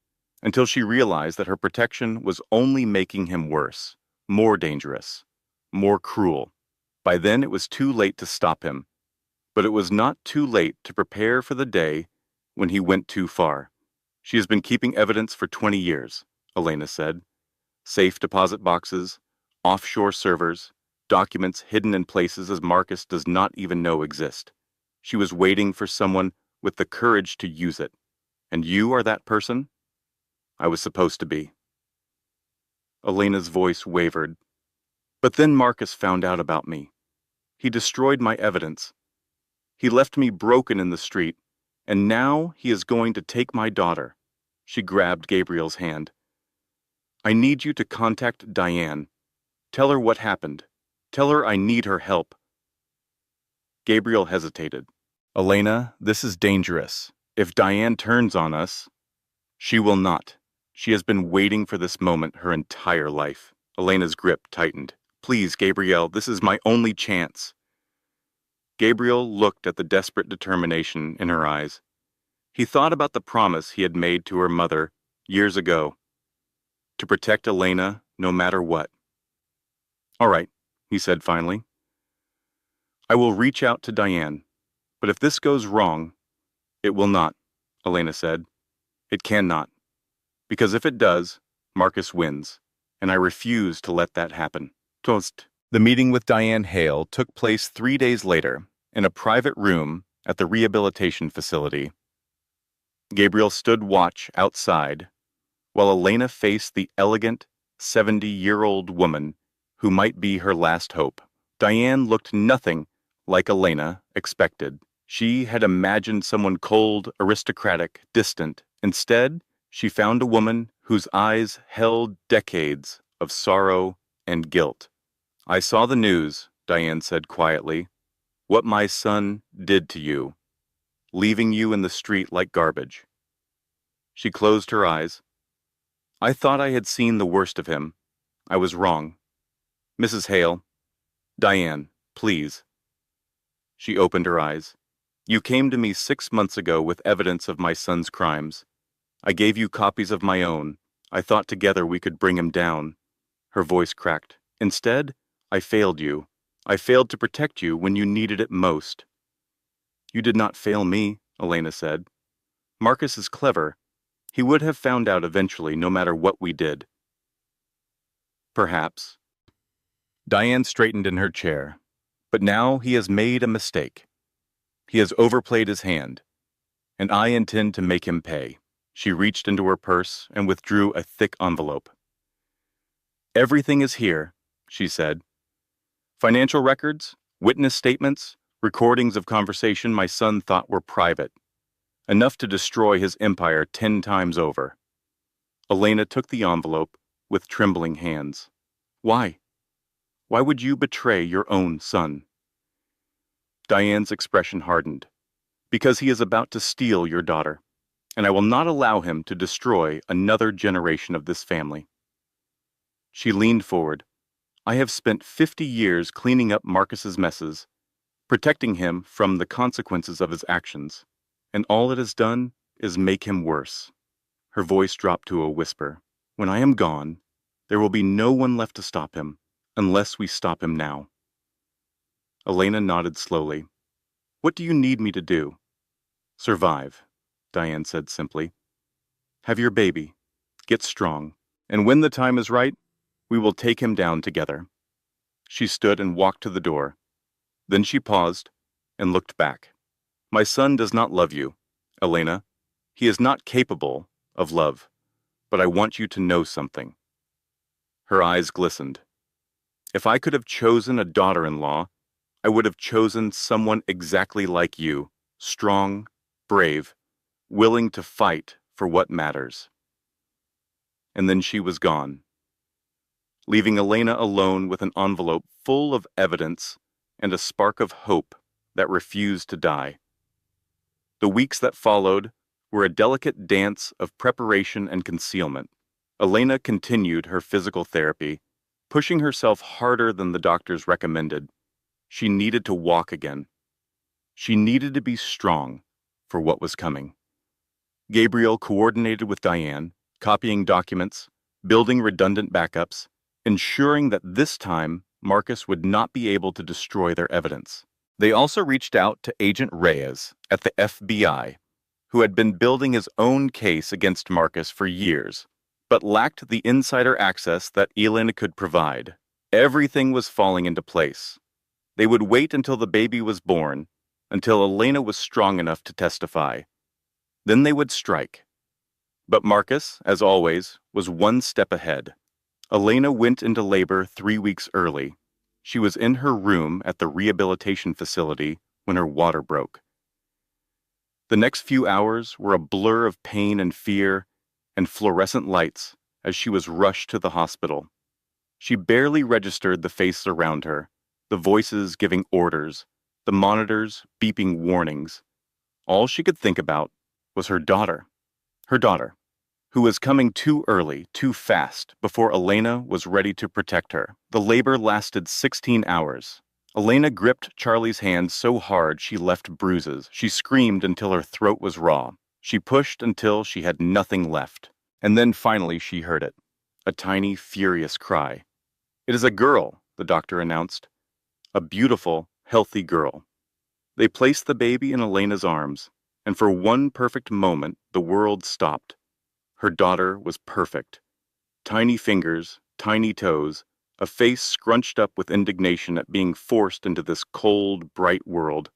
[SPEAKER 1] until she realized that her protection was only making him worse, more dangerous, more cruel. By then it was too late to stop him, but it was not too late to prepare for the day when he went too far. "She has been keeping evidence for 20 years, Elena said. Safe deposit boxes, offshore servers, documents hidden in places as Marcus does not even know exist. She was waiting for someone with the courage to use it. And you are that person? I was supposed to be." Elena's voice wavered. "But then Marcus found out about me. He destroyed my evidence. He left me broken in the street, and now he is going to take my daughter." She grabbed Gabriel's hand. "I need you to contact Diane. Tell her what happened. Tell her I need her help." Gabriel hesitated. "Elena, this is dangerous. If Diane turns on us..." "She will not. She has been waiting for this moment her entire life." Elena's grip tightened. "Please, Gabriel, this is my only chance." Gabriel looked at the desperate determination in her eyes. He thought about the promise he had made to her mother years ago, to protect Elena no matter what. "All right," he said finally. "I will reach out to Diane, but if this goes wrong..." "It will not," Elena said. "It cannot. Because if it does, Marcus wins, and I refuse to let that happen." Toast. The meeting with Diane Hale took place 3 days later in a private room at the rehabilitation facility. Gabriel stood watch outside while Elena faced the elegant, 70-year-old woman who might be her last hope. Diane looked nothing like Elena expected. She had imagined someone cold, aristocratic, distant. Instead, she found a woman whose eyes held decades of sorrow and guilt. "I saw the news," Diane said quietly. "What my son did to you, leaving you in the street like garbage." She closed her eyes. "I thought I had seen the worst of him. I was wrong. Mrs. Hale, Diane, please." She opened her eyes. "You came to me 6 months ago with evidence of my son's crimes. I gave you copies of my own. I thought together we could bring him down." Her voice cracked. "Instead, I failed you. I failed to protect you when you needed it most." "You did not fail me," Elena said. "Marcus is clever. He would have found out eventually, no matter what we did." "Perhaps." Diane straightened in her chair. "But now he has made a mistake. He has overplayed his hand, and I intend to make him pay." She reached into her purse and withdrew a thick envelope. "Everything is here," she said. "Financial records, witness statements, recordings of conversation my son thought were private. Enough to destroy his empire 10 times over." Elena took the envelope with trembling hands. "Why? Why would you betray your own son?" Diane's expression hardened. "Because he is about to steal your daughter, and I will not allow him to destroy another generation of this family." She leaned forward. "I have spent 50 years cleaning up Marcus's messes, protecting him from the consequences of his actions, and all it has done is make him worse." Her voice dropped to a whisper. "When I am gone, there will be no one left to stop him, unless we stop him now." Elena nodded slowly. "What do you need me to do?" "Survive," Diane said simply. "Have your baby. Get strong. And when the time is right, we will take him down together." She stood and walked to the door. Then she paused and looked back. "My son does not love you, Elena. He is not capable of love. But I want you to know something." Her eyes glistened. "If I could have chosen a daughter-in-law, I would have chosen someone exactly like you, strong, brave, willing to fight for what matters." And then she was gone, leaving Elena alone with an envelope full of evidence and a spark of hope that refused to die. The weeks that followed were a delicate dance of preparation and concealment. Elena continued her physical therapy, pushing herself harder than the doctors recommended. She needed to walk again. She needed to be strong for what was coming. Gabriel coordinated with Diane, copying documents, building redundant backups, ensuring that this time Marcus would not be able to destroy their evidence. They also reached out to Agent Reyes at the FBI, who had been building his own case against Marcus for years, but lacked the insider access that Elena could provide. Everything was falling into place. They would wait until the baby was born, until Elena was strong enough to testify. Then they would strike. But Marcus, as always, was one step ahead. Elena went into labor 3 weeks early. She was in her room at the rehabilitation facility when her water broke. The next few hours were a blur of pain and fear and fluorescent lights as she was rushed to the hospital. She barely registered the faces around her, the voices giving orders, the monitors beeping warnings. All she could think about was her daughter, who was coming too early, too fast, before Elena was ready to protect her. The labor lasted 16 hours. Elena gripped Charlie's hand so hard she left bruises. She screamed until her throat was raw. She pushed until she had nothing left. And then finally she heard it, a tiny, furious cry. "It is a girl," the doctor announced. "A beautiful, healthy girl." They placed the baby in Elena's arms, and for one perfect moment the world stopped. Her daughter was perfect. Tiny fingers, tiny toes, a face scrunched up with indignation at being forced into this cold, bright world.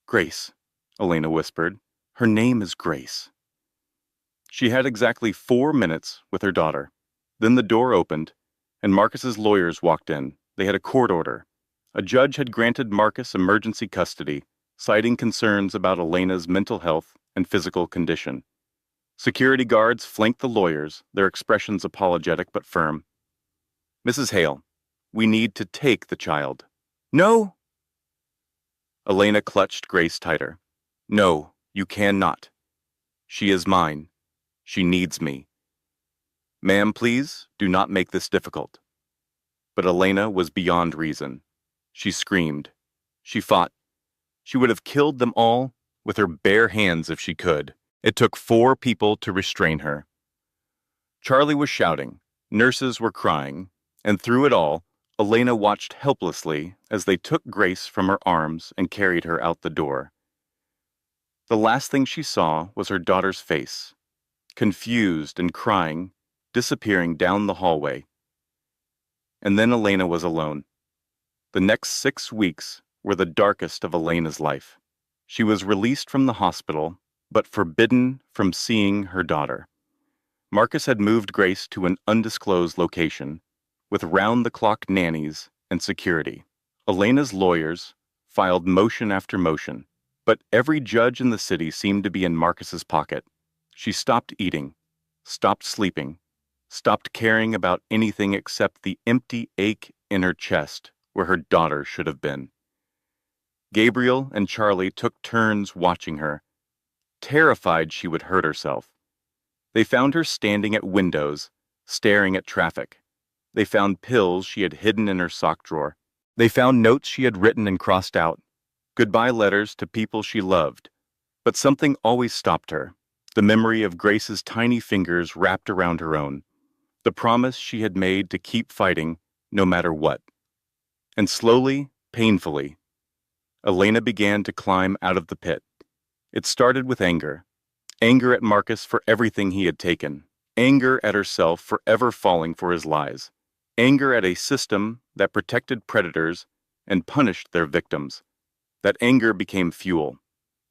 [SPEAKER 1] "Grace," Elena whispered. "Her name is Grace." She had exactly 4 minutes with her daughter. Then the door opened, and Marcus's lawyers walked in. They had a court order, A judge had granted Marcus emergency custody, citing concerns about Elena's mental health and physical condition. Security guards flanked the lawyers, their expressions apologetic but firm. "Mrs. Hale, we need to take the child." "No!" Elena clutched Grace tighter. "No, you cannot. She is mine. She needs me. Ma'am, please, do not make this difficult." But Elena was beyond reason. She screamed. She fought. She would have killed them all with her bare hands if she could. It took 4 people to restrain her. Charlie was shouting, nurses were crying, and through it all, Elena watched helplessly as they took Grace from her arms and carried her out the door. The last thing she saw was her daughter's face, confused and crying, disappearing down the hallway. And then Elena was alone. The next 6 weeks were the darkest of Elena's life. She was released from the hospital, but forbidden from seeing her daughter. Marcus had moved Grace to an undisclosed location, with round-the-clock nannies and security. Elena's lawyers filed motion after motion, but every judge in the city seemed to be in Marcus's pocket. She stopped eating, stopped sleeping, stopped caring about anything except the empty ache in her chest where her daughter should have been. Gabriel and Charlie took turns watching her, terrified she would hurt herself. They found her standing at windows, staring at traffic. They found pills she had hidden in her sock drawer. They found notes she had written and crossed out, goodbye letters to people she loved. But something always stopped her, the memory of Grace's tiny fingers wrapped around her own, the promise she had made to keep fighting no matter what. And slowly, painfully, Elena began to climb out of the pit. It started with anger. Anger at Marcus for everything he had taken. Anger at herself for ever falling for his lies. Anger at a system that protected predators and punished their victims. That anger became fuel.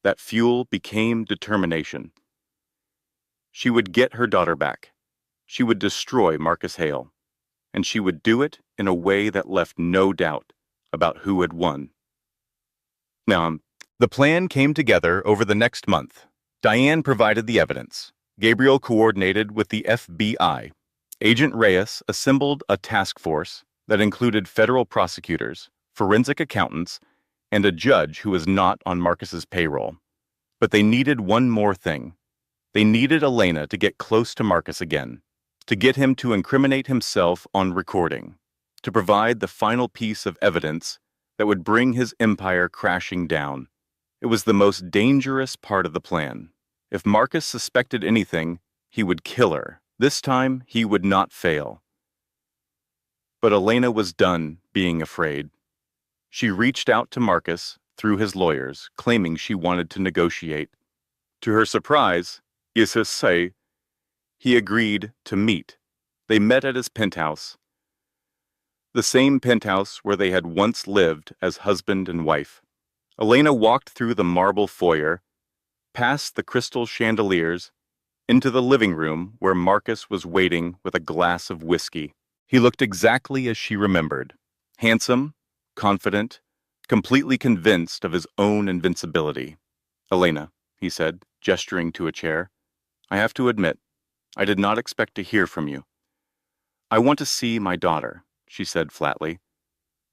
[SPEAKER 1] That fuel became determination. She would get her daughter back. She would destroy Marcus Hale. And she would do it in a way that left no doubt about who had won. Now, the plan came together over the next month. Diane provided the evidence. Gabriel coordinated with the FBI. Agent Reyes assembled a task force that included federal prosecutors, forensic accountants, and a judge who was not on Marcus's payroll. But they needed one more thing. They needed Elena to get close to Marcus again, to get him to incriminate himself on recording, to provide the final piece of evidence that would bring his empire crashing down. It was the most dangerous part of the plan. If Marcus suspected anything, he would kill her. This time, he would not fail. But Elena was done being afraid. She reached out to Marcus through his lawyers, claiming she wanted to negotiate. To her surprise, he agreed to meet. They met at his penthouse, the same penthouse where they had once lived as husband and wife. Elena walked through the marble foyer, past the crystal chandeliers, into the living room where Marcus was waiting with a glass of whiskey. He looked exactly as she remembered. Handsome, confident, completely convinced of his own invincibility. "Elena," he said, gesturing to a chair, "I have to admit, I did not expect to hear from you." "I want to see my daughter," she said flatly.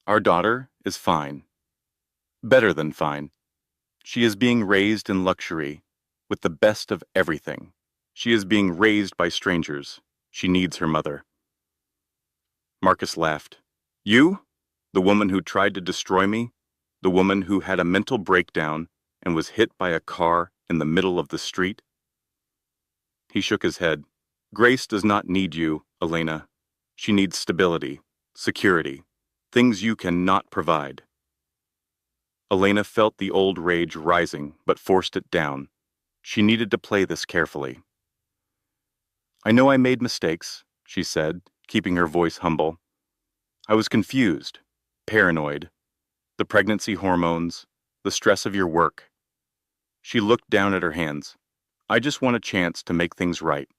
[SPEAKER 1] "Our daughter is fine. Better than fine. She is being raised in luxury, with the best of everything. She is being raised by strangers. She needs her mother." Marcus laughed. "You? The woman who tried to destroy me? The woman who had a mental breakdown and was hit by a car in the middle of the street?" He shook his head. "Grace does not need you, Elena. She needs stability, security, things you cannot provide." Elena felt the old rage rising, but forced it down. She needed to play this carefully. "I know I made mistakes," she said, keeping her voice humble. "I was confused, paranoid. The pregnancy hormones, the stress of your work." She looked down at her hands. "I just want a chance to make things right."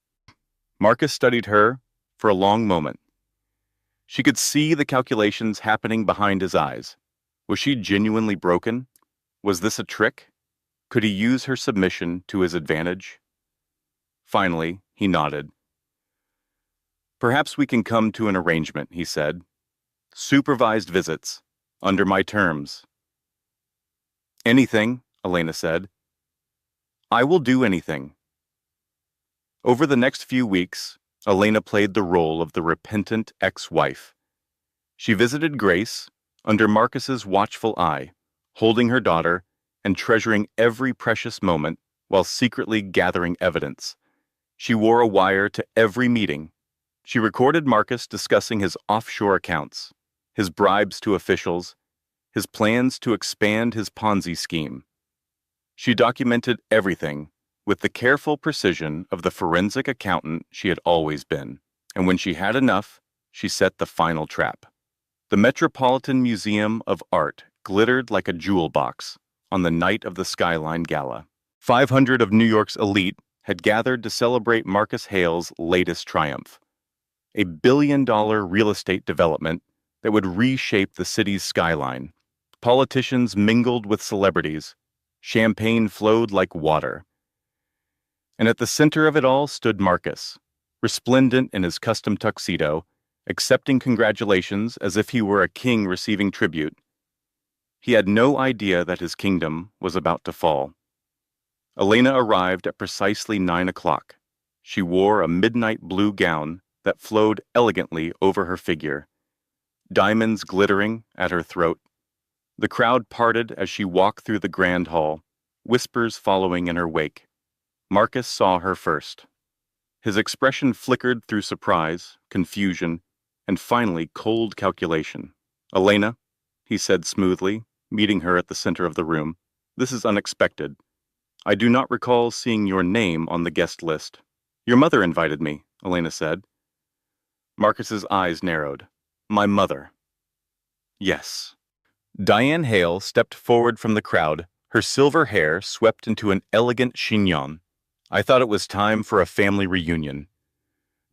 [SPEAKER 1] Marcus studied her for a long moment. She could see the calculations happening behind his eyes. Was she genuinely broken? Was this a trick? Could he use her submission to his advantage? Finally, he nodded. Perhaps we can come to an arrangement, he said. Supervised visits, under my terms. Anything, Elena said. I will do anything. Over the next few weeks, Elena played the role of the repentant ex-wife. She visited Grace, under Marcus's watchful eye, holding her daughter and treasuring every precious moment while secretly gathering evidence. She wore a wire to every meeting. She recorded Marcus discussing his offshore accounts, his bribes to officials, his plans to expand his Ponzi scheme. She documented everything with the careful precision of the forensic accountant she had always been, and when she had enough, she set the final trap. The Metropolitan Museum of Art glittered like a jewel box on the night of the Skyline Gala. 500 of New York's elite had gathered to celebrate Marcus Hale's latest triumph, a billion-dollar real estate development that would reshape the city's skyline. Politicians mingled with celebrities. Champagne flowed like water. And at the center of it all stood Marcus, resplendent in his custom tuxedo, accepting congratulations as if he were a king receiving tribute. He had no idea that his kingdom was about to fall. Elena arrived at precisely 9 o'clock. She wore a midnight blue gown that flowed elegantly over her figure, diamonds glittering at her throat. The crowd parted as she walked through the grand hall, whispers following in her wake. Marcus saw her first. His expression flickered through surprise, confusion, and finally cold calculation. "Elena," he said smoothly, meeting her at the center of the room, "this is unexpected. I do not recall seeing your name on the guest list." "Your mother invited me," Elena said. Marcus's eyes narrowed. "My mother." "Yes." Diane Hale stepped forward from the crowd, her silver hair swept into an elegant chignon. I thought it was time for a family reunion.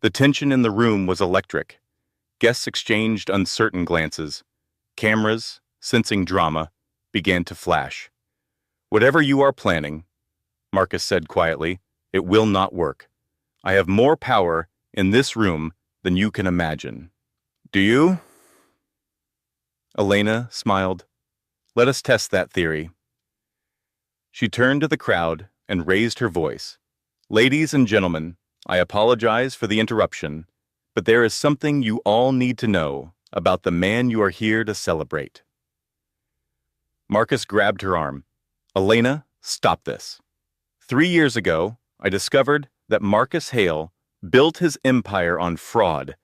[SPEAKER 1] The tension in the room was electric. Guests exchanged uncertain glances. Cameras, sensing drama, began to flash. "Whatever you are planning," Marcus said quietly, "it will not work. I have more power in this room than you can imagine." "Do you?" Elena smiled. "Let us test that theory." She turned to the crowd and raised her voice. "Ladies and gentlemen, I apologize for the interruption, but there is something you all need to know about the man you are here to celebrate." Marcus grabbed her arm. "Elena, stop this. 3 years ago, I discovered that Marcus Hale built his empire on fraud,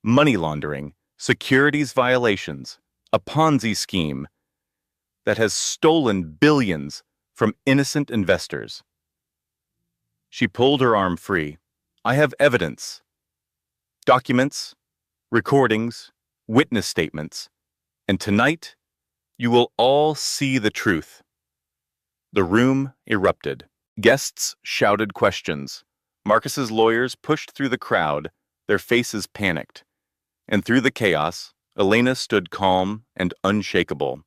[SPEAKER 1] money laundering, securities violations, a Ponzi scheme that has stolen billions from innocent investors." She pulled her arm free. "I have evidence. Documents, recordings, witness statements. And tonight, you will all see the truth." The room erupted. Guests shouted questions. Marcus's lawyers pushed through the crowd, their faces panicked. And through the chaos, Elena stood calm and unshakable.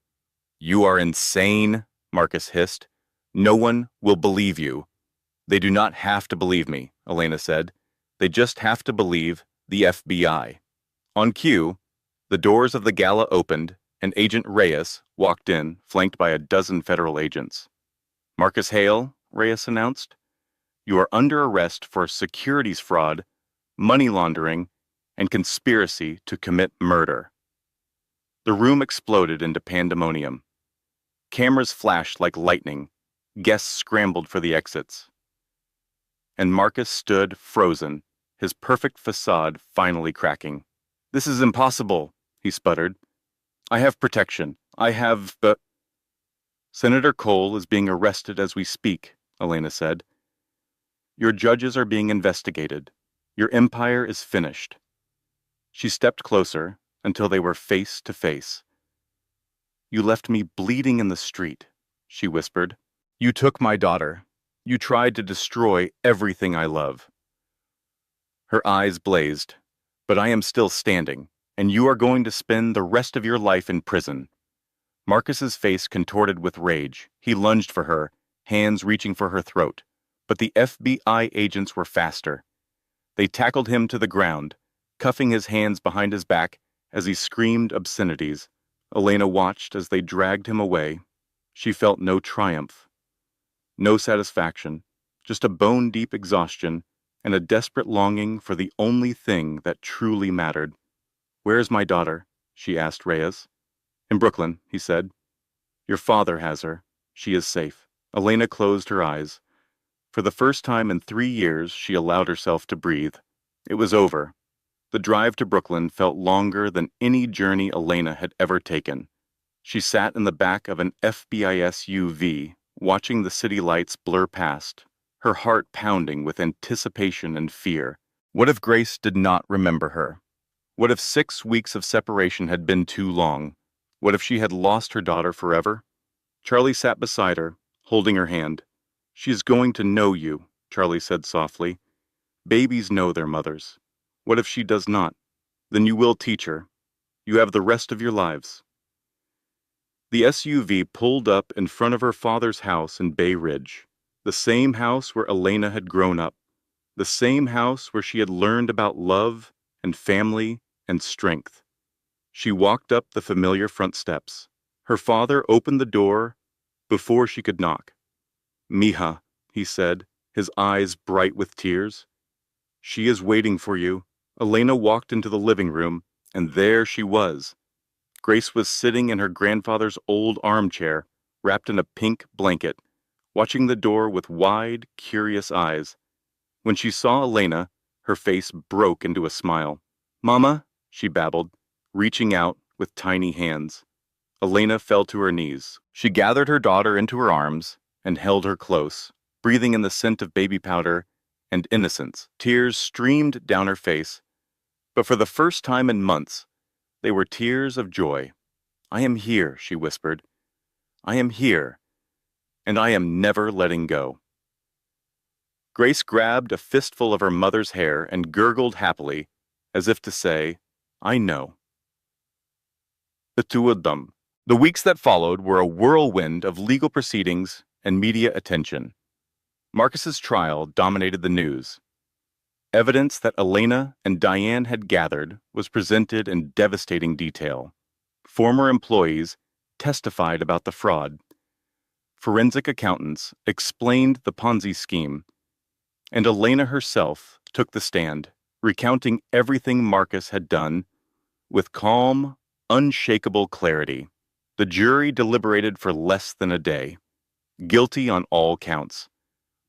[SPEAKER 1] "You are insane," Marcus hissed. "No one will believe you." "They do not have to believe me," Elena said. "They just have to believe the FBI." On cue, the doors of the gala opened, and Agent Reyes walked in, flanked by a dozen federal agents. "Marcus Hale," Reyes announced, "you are under arrest for securities fraud, money laundering, and conspiracy to commit murder." The room exploded into pandemonium. Cameras flashed like lightning. Guests scrambled for the exits. And Marcus stood frozen, his perfect facade finally cracking. "This is impossible," he sputtered. "I have protection. I have, but—" "Senator Cole is being arrested as we speak," Elena said. "Your judges are being investigated. Your empire is finished." She stepped closer until they were face to face. "You left me bleeding in the street," she whispered. "You took my daughter. You tried to destroy everything I love." Her eyes blazed. "But I am still standing, and you are going to spend the rest of your life in prison." Marcus's face contorted with rage. He lunged for her, hands reaching for her throat. But the FBI agents were faster. They tackled him to the ground, cuffing his hands behind his back as he screamed obscenities. Elena watched as they dragged him away. She felt no triumph, no satisfaction, just a bone-deep exhaustion and a desperate longing for the only thing that truly mattered. "Where's my daughter?" she asked Reyes. "In Brooklyn," he said. "Your father has her. She is safe." Elena closed her eyes. For the first time in 3 years, she allowed herself to breathe. It was over. The drive to Brooklyn felt longer than any journey Elena had ever taken. She sat in the back of an FBI SUV, watching the city lights blur past, her heart pounding with anticipation and fear. What if Grace did not remember her? What if 6 weeks of separation had been too long? What if she had lost her daughter forever? Charlie sat beside her, holding her hand. "She is going to know you," Charlie said softly. "Babies know their mothers. What if she does not? Then you will teach her. You have the rest of your lives." The SUV pulled up in front of her father's house in Bay Ridge, the same house where Elena had grown up, the same house where she had learned about love and family and strength. She walked up the familiar front steps. Her father opened the door before she could knock. "Mija," he said, his eyes bright with tears. "She is waiting for you." Elena walked into the living room, and there she was. Grace was sitting in her grandfather's old armchair, wrapped in a pink blanket, watching the door with wide, curious eyes. When she saw Elena, her face broke into a smile. "Mama," she babbled, reaching out with tiny hands. Elena fell to her knees. She gathered her daughter into her arms and held her close, breathing in the scent of baby powder and innocence. Tears streamed down her face, but for the first time in months, they were tears of joy. "I am here," she whispered. "I am here, and I am never letting go." Grace grabbed a fistful of her mother's hair and gurgled happily, as if to say, "I know." The two of them. The weeks that followed were a whirlwind of legal proceedings and media attention. Marcus's trial dominated the news. Evidence that Elena and Diane had gathered was presented in devastating detail. Former employees testified about the fraud. Forensic accountants explained the Ponzi scheme. And Elena herself took the stand, recounting everything Marcus had done with calm, unshakable clarity. The jury deliberated for less than a day. Guilty on all counts.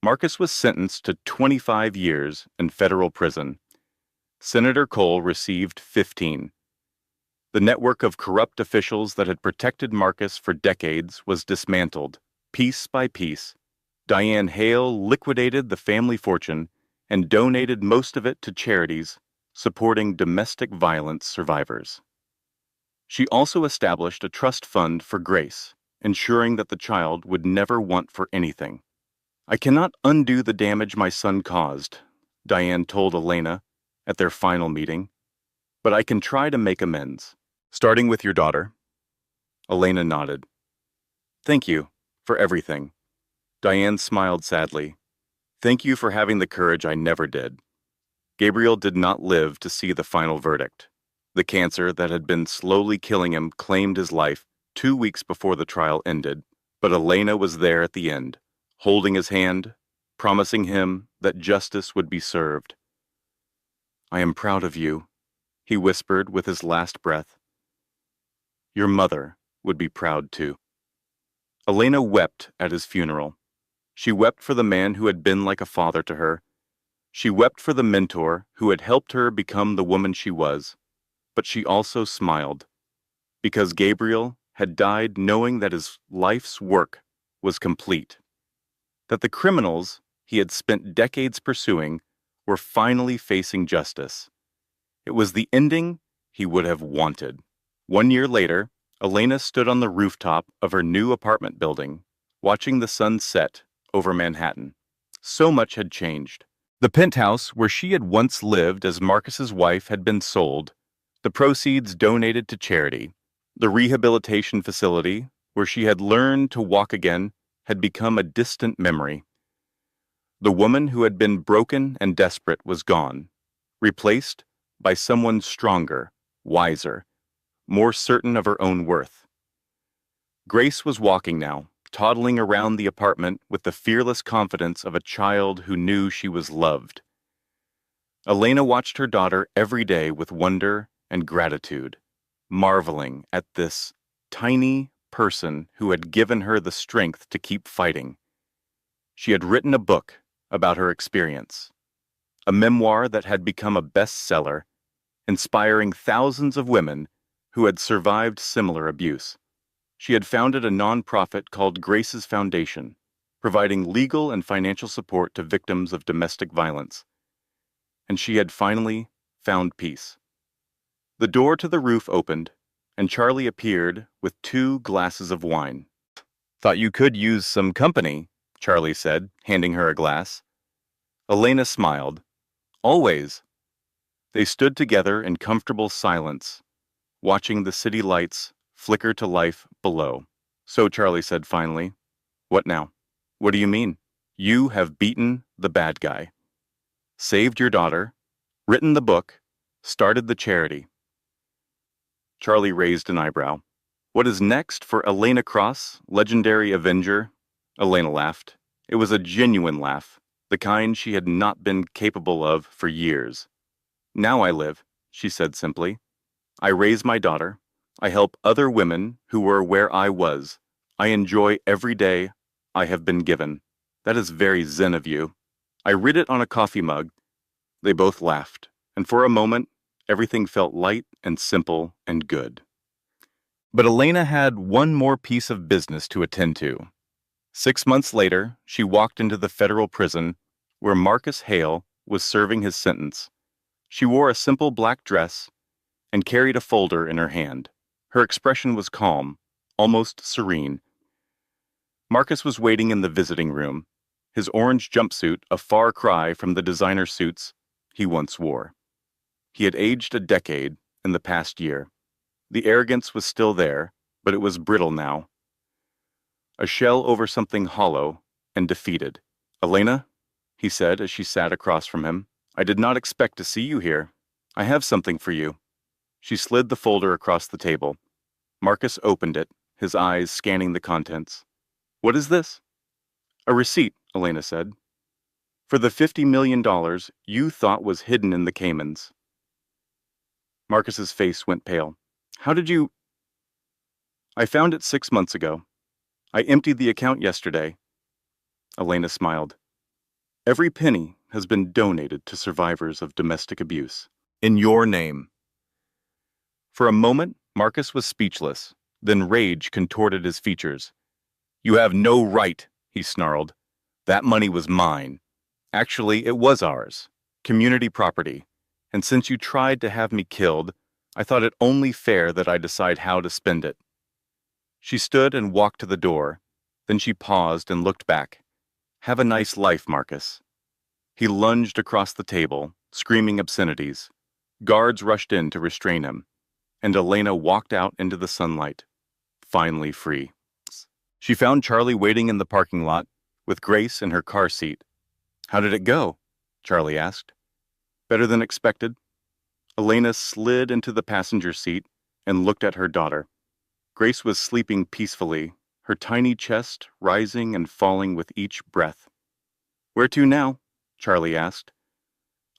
[SPEAKER 1] Marcus was sentenced to 25 years in federal prison. Senator Cole received 15. The network of corrupt officials that had protected Marcus for decades was dismantled, piece by piece. Diane Hale liquidated the family fortune and donated most of it to charities supporting domestic violence survivors. She also established a trust fund for Grace, ensuring that the child would never want for anything. "I cannot undo the damage my son caused," Diane told Elena at their final meeting, "but I can try to make amends." "Starting with your daughter?" Elena nodded. "Thank you for everything." Diane smiled sadly. "Thank you for having the courage I never did." Gabriel did not live to see the final verdict. The cancer that had been slowly killing him claimed his life 2 weeks before the trial ended, but Elena was there at the end, holding his hand, promising him that justice would be served. "I am proud of you," he whispered with his last breath. "Your mother would be proud too." Elena wept at his funeral. She wept for the man who had been like a father to her. She wept for the mentor who had helped her become the woman she was. But she also smiled, because Gabriel had died knowing that his life's work was complete, that the criminals he had spent decades pursuing were finally facing justice. It was the ending he would have wanted. 1 year later, Elena stood on the rooftop of her new apartment building, watching the sun set over Manhattan. So much had changed. The penthouse where she had once lived as Marcus's wife had been sold, the proceeds donated to charity. The rehabilitation facility, where she had learned to walk again, had become a distant memory. The woman who had been broken and desperate was gone, replaced by someone stronger, wiser, more certain of her own worth. Grace was walking now, toddling around the apartment with the fearless confidence of a child who knew she was loved. Elena watched her daughter every day with wonder and gratitude, marveling at this tiny person who had given her the strength to keep fighting. She had written a book about her experience, a memoir that had become a bestseller, inspiring thousands of women who had survived similar abuse. She had founded a nonprofit called Grace's Foundation, providing legal and financial support to victims of domestic violence. And she had finally found peace. The door to the roof opened, and Charlie appeared with 2 glasses of wine. "Thought you could use some company," Charlie said, handing her a glass. Elena smiled. "Always." They stood together in comfortable silence, watching the city lights flicker to life below. "So," Charlie said finally, "what now?" "What do you mean?" "You have beaten the bad guy. Saved your daughter, written the book, started the charity." Charlie raised an eyebrow. "What is next for Elena Cross, legendary Avenger?" Elena laughed. It was a genuine laugh, the kind she had not been capable of for years. "Now I live," she said simply. "I raise my daughter. I help other women who were where I was. I enjoy every day I have been given." "That is very zen of you." "I writ it on a coffee mug." They both laughed, and for a moment, everything felt light and simple and good. But Elena had one more piece of business to attend to. 6 months later, she walked into the federal prison where Marcus Hale was serving his sentence. She wore a simple black dress and carried a folder in her hand. Her expression was calm, almost serene. Marcus was waiting in the visiting room, his orange jumpsuit a far cry from the designer suits he once wore. He had aged a decade in the past year. The arrogance was still there, but it was brittle now. A shell over something hollow and defeated. "Elena," he said as she sat across from him, "I did not expect to see you here. I have something for you." She slid the folder across the table. Marcus opened it, his eyes scanning the contents. "What is this?" "A receipt," Elena said, "for the $50 million you thought was hidden in the Caymans." Marcus's face went pale. "How did you—" "I found it 6 months ago. I emptied the account yesterday." Elena smiled. "Every penny has been donated to survivors of domestic abuse. In your name." For a moment, Marcus was speechless. Then rage contorted his features. "You have no right," he snarled. "That money was mine. Actually, it was ours. Community property. And since you tried to have me killed, I thought it only fair that I decide how to spend it." She stood and walked to the door. Then she paused and looked back. "Have a nice life, Marcus." He lunged across the table, screaming obscenities. Guards rushed in to restrain him, and Elena walked out into the sunlight, finally free. She found Charlie waiting in the parking lot, with Grace in her car seat. "How did it go?" Charlie asked. "Better than expected." Elena slid into the passenger seat and looked at her daughter. Grace was sleeping peacefully, her tiny chest rising and falling with each breath. "Where to now?" Charlie asked.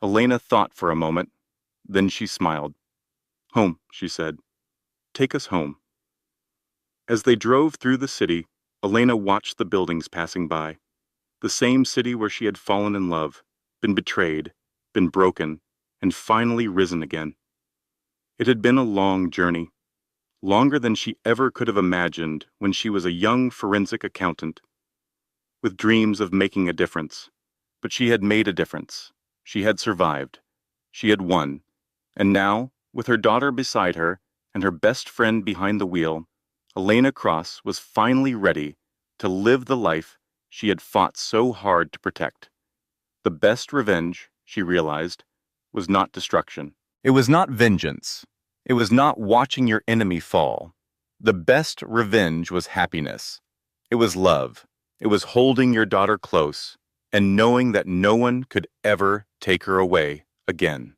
[SPEAKER 1] Elena thought for a moment. Then she smiled. "Home," she said. "Take us home." As they drove through the city, Elena watched the buildings passing by. The same city where she had fallen in love, been betrayed, been broken, and finally risen again. It had been a long journey, longer than she ever could have imagined when she was a young forensic accountant, with dreams of making a difference. But she had made a difference. She had survived. She had won. And now, with her daughter beside her and her best friend behind the wheel, Elena Cross was finally ready to live the life she had fought so hard to protect. The best revenge, she realized, was not destruction. It was not vengeance. It was not watching your enemy fall. The best revenge was happiness. It was love. It was holding your daughter close and knowing that no one could ever take her away again.